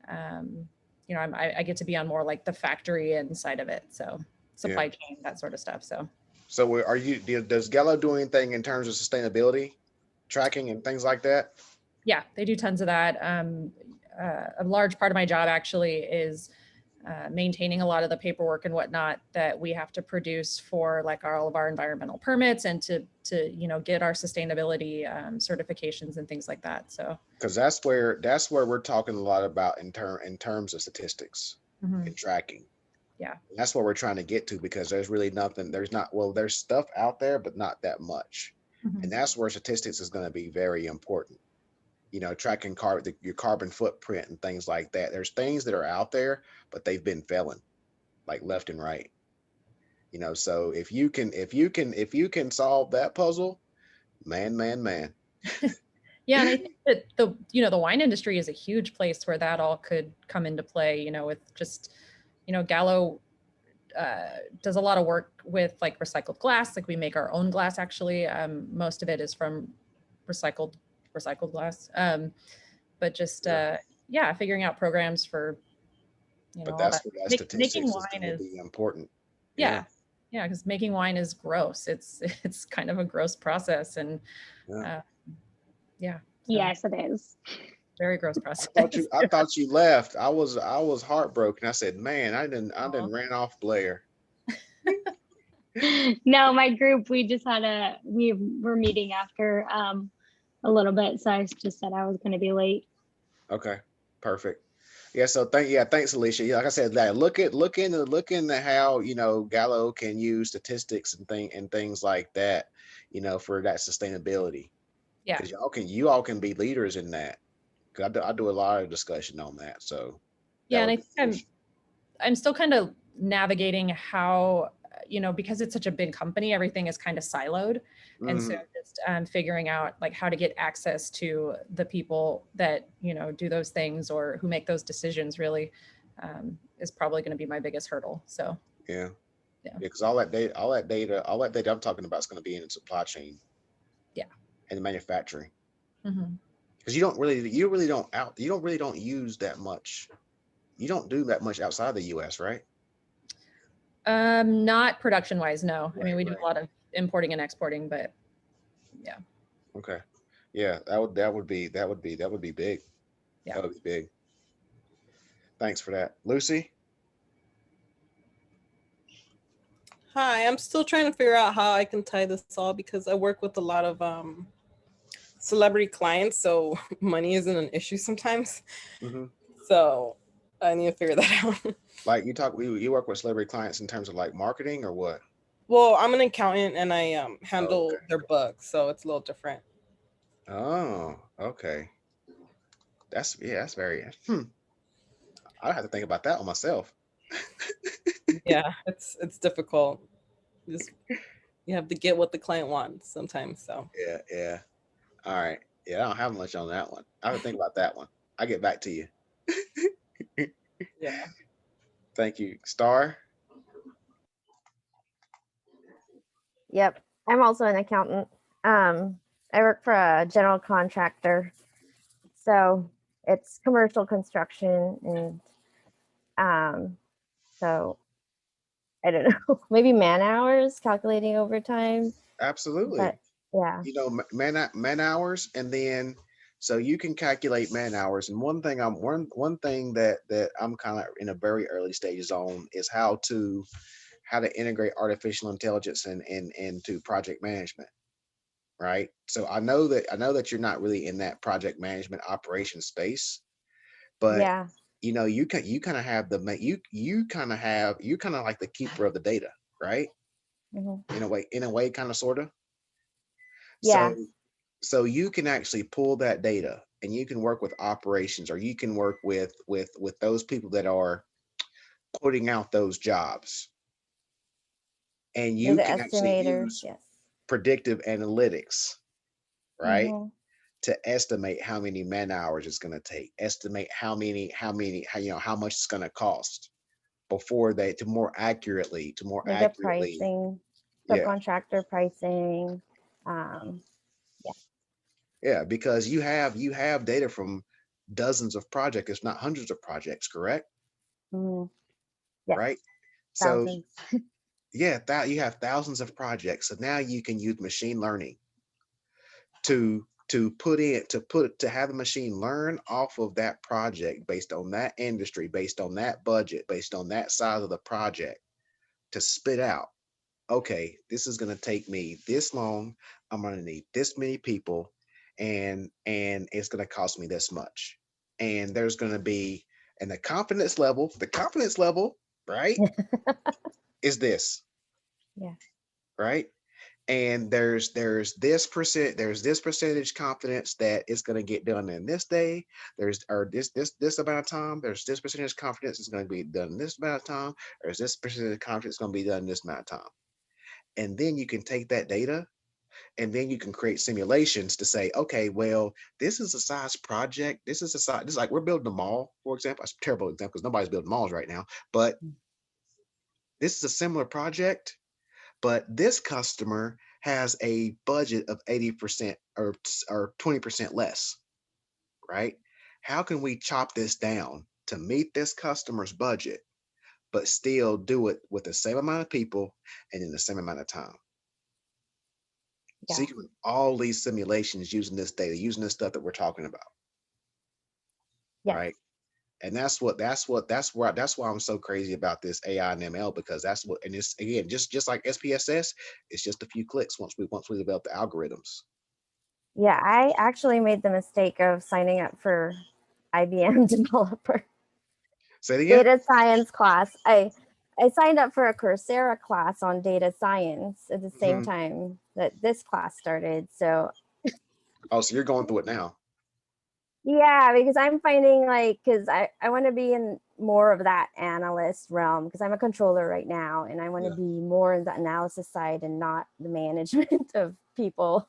I get to be on more like the factory inside of it. So supply chain, that sort of stuff. So does Gallo do anything in terms of sustainability tracking and things like that? Yeah, they do tons of that. A large part of my job actually is maintaining a lot of the paperwork and whatnot that we have to produce for like all of our environmental permits and to get our sustainability certifications and things like that. So because that's where we're talking a lot about in terms of statistics and tracking. Yeah. And that's what we're trying to get to, because there's really nothing, there's stuff out there, but not that much. And that's where statistics is going to be very important. Tracking your carbon footprint and things like that. There's things that are out there, but they've been failing like left and right. So if you can solve that puzzle, man. Yeah, and I think that the wine industry is a huge place where that all could come into play, with just, Gallo does a lot of work with like recycled glass. Like we make our own glass actually. Most of it is from recycled glass. But just figuring out programs for But all that's that. where that statistics Making is wine going to be important. yeah, because making wine is gross. It's kind of a gross process, and Yeah. so Yes, it is. very gross process. I thought you left. I was heartbroken. I said, man, I didn't ran off Blair. No, my group, we were meeting after a little bit, so I just said I was going to be late. Okay, perfect. Yeah, so thanks, Alicia. Yeah, like I said, that look into how Gallo can use statistics and things like that, for that sustainability. Yeah, Because you all can be leaders in that. Because I do a lot of discussion on that. So yeah, and I think I'm still kind of navigating how, because it's such a big company, everything is kind of siloed. And so just figuring out like how to get access to the people that, do those things or who make those decisions really is probably going to be my biggest hurdle. So yeah, because all that data I'm talking about is going to be in the supply chain. Yeah. And the manufacturing. Mm-hmm. Because you don't really use that much. You don't do that much outside the US, right? Not production wise, no. I mean, we do Right. a lot of importing and exporting, but yeah. Okay. Yeah, that would be big. Yeah. That would be big. Thanks for that. Lucy? Hi, I'm still trying to figure out how I can tie this all, because I work with a lot of celebrity clients, so money isn't an issue sometimes. So I need to figure that out. Like you work with celebrity clients in terms of like marketing or what? Well, I'm an accountant and I handle their books, so it's a little different. Oh, okay. That's very I have to think about that on myself. Yeah, it's difficult. You have to get what the client wants sometimes. So Yeah. All right. Yeah, I don't have much on that one. I have to think about that one. I'll get back to you. yeah. Thank you. Star? Yep. I'm also an accountant. I work for a general contractor. So it's commercial construction, and so I don't know, maybe man hours, calculating overtime. Absolutely. But yeah. Man hours, and then so you can calculate man hours. And one thing that I'm kind of in a very early stages on is how to integrate artificial intelligence into project management. Right. So I know that you're not really in that project management operation space, but Yeah. you kind of have you're kind of like the keeper of the data, right? In a way, kind of, sort of. Yeah. So you can actually pull that data and you can work with operations, or you can work with those people that are putting out those jobs. And you The can actually estimator, use yes. predictive analytics, right? To estimate how many man hours it's going to take, estimate how much it's going to cost before to more accurately, The pricing, subcontractor pricing. Yeah, because you have data from dozens of projects, if not hundreds of projects, correct? Yes. Right. Thousands. So you have thousands of projects. So now you can use machine learning to to have the machine learn off of that project based on that industry, based on that budget, based on that size of the project, to spit out, okay, this is going to take me this long. I'm going to need this many people, and it's going to cost me this much. And there's going to be, and the confidence level, right, is this. Yeah. Right. And there's this percentage confidence that it's going to get done in this day. There's this amount of time. There's this percentage confidence it's going to be done in this amount of time. There's this percentage confidence going to be done in this amount of time. And then you can take that data, and then you can create simulations to say, okay, well, this is a size project. This is like we're building a mall, for example. It's a terrible example because nobody's building malls right now. But this is a similar project. But this customer has a budget of 80% or 20% less, right? How can we chop this down to meet this customer's budget, but still do it with the same amount of people and in the same amount of time? Yeah. So you can do all these simulations using this data, using this stuff that we're talking about, Yes. right? And that's why I'm so crazy about this AI and ML, because that's what, and it's again, just like SPSS, it's just a few clicks once we develop the algorithms. Yeah, I actually made the mistake of signing up for IBM developer Say it again. data science class. I signed up for a Coursera class on data science at the same time that this class started. So Oh, so you're going through it now. yeah, because I'm finding because I want to be in more of that analyst realm, because I'm a controller right now, and I want to be more in the analysis side and not the management of people.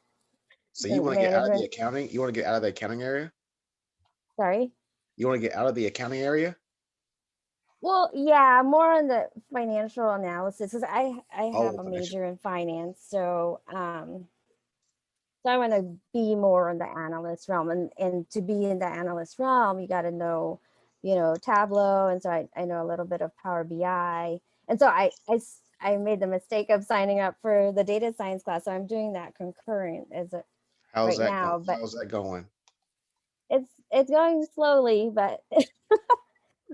So you want to get out of the accounting? You want to get out of the accounting area? Sorry? You want to get out of the accounting area? Well, yeah, more on the financial analysis, because I have a financial. major in finance. So so I want to be more in the analyst realm, and to be in the analyst realm, you got to know, Tableau. And so I know a little bit of Power BI. And so I made the mistake of signing up for the data science class. So I'm doing that concurrent How's that now, going? but How's that going? it's going slowly, but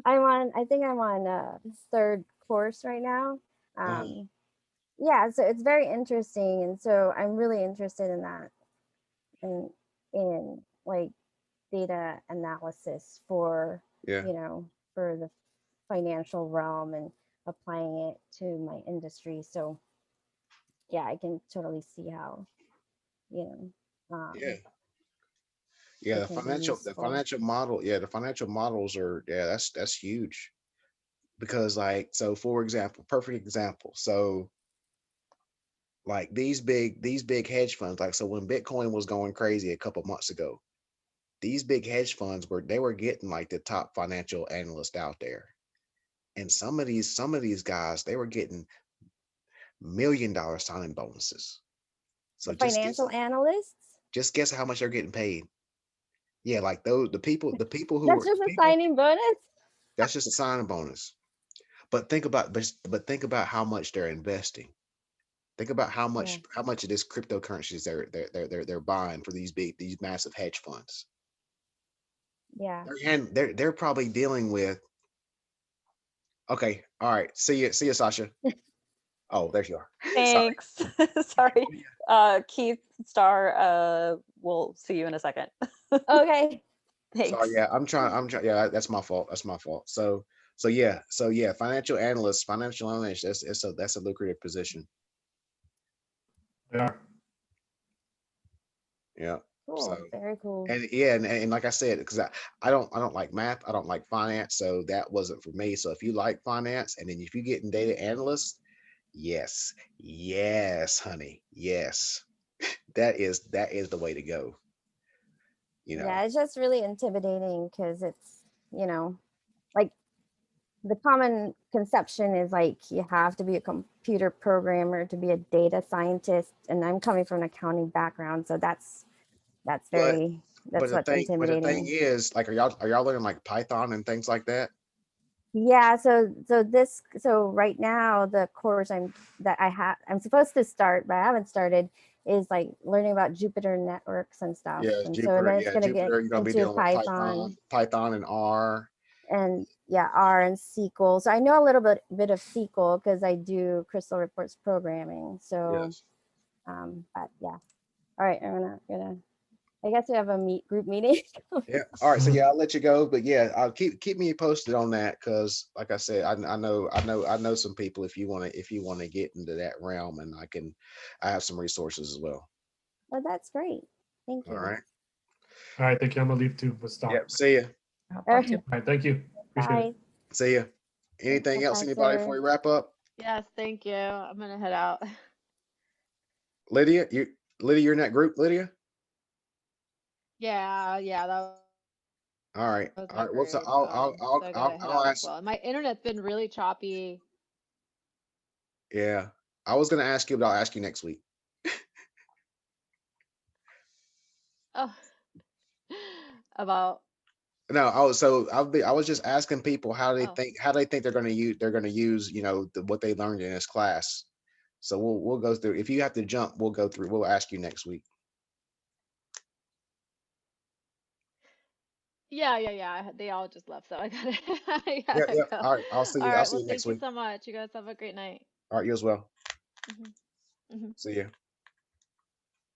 I think I'm on third course right now. Yeah, so it's very interesting. And so I'm really interested in that, in like data analysis for, for the financial realm and applying it to my industry. So yeah, I can totally see how, Yeah, it can be the useful. financial model, the financial models are, that's huge. Because so for example, perfect example. So like these big hedge funds, so when Bitcoin was going crazy a couple months ago, these big hedge funds were getting like the top financial analysts out there. And some of these guys, they were getting $1 million signing bonuses. So the financial analysts? Just guess how much they're getting paid. Yeah, like the people who That's just a signing bonus. That's just a signing bonus. But think about how much they're investing. Think about how much of this cryptocurrencies they're buying for these massive hedge funds. Yeah. They're probably dealing with. Okay, all right. See you, Sasha. Oh, there you are. Thanks. Sorry. Keith Star, we'll see you in a second. Okay. Thanks. Sorry, yeah, I'm trying. Yeah, that's my fault. So financial analyst, that's a lucrative position. Yeah. Yeah. Cool. So, very cool. And like I said, because I don't like math, I don't like finance, so that wasn't for me. So if you like finance, and then if you get in data analyst, yes, honey, yes, that is the way to go. Yeah, it's just really intimidating, because it's, like the common conception is like you have to be a computer programmer to be a data scientist, and I'm coming from an accounting background, so that's what's intimidating. But the thing is, like, are y'all learning like Python and things like that? Yeah, so right now the course I'm supposed to start, but I haven't started, is like learning about Jupyter networks and stuff. Yeah, And so Jupyter. then it's Yeah, going to get Jupyter. You're gonna be into dealing with Python Python and R. and yeah, R and SQL. So I know a little bit of SQL because I do Crystal Reports programming. So, Yes. but yeah. All right, I'm gonna. I guess we have a group meeting. Yeah. All right. So yeah, I'll let you go, but yeah, I'll keep me posted on that because, like I said, I know some people if you want to get into that realm, and I have some resources as well. Well, that's great. Thank you. All right. All right, thank you. I'm gonna leave too with Star. Yep. See ya. I'll All talk to you. right. All right, thank you. Appreciate Bye. it. See ya. Anything else, Bye, anybody, sir. before we wrap up? Yes, thank you. I'm gonna head out. Lydia, you're in that group, Lydia? Yeah, that All right. was All my right. What's group. I'll So I gotta head I'll out as ask. well. And my internet's been really choppy. Yeah. I was gonna ask you, but I'll ask you next week. Oh, about No, I was just asking people how they oh. think they're gonna use, what they learned in this class. So we'll go through. If you have to jump, we'll go through. We'll ask you next week. Yeah. They all just left, so I Yeah, gotta yeah. go. All right. I'll see All you. I'll right, see well, you next thank you week. so much. You guys have a great night. All right, you as well. Mhm. Mhm. See you.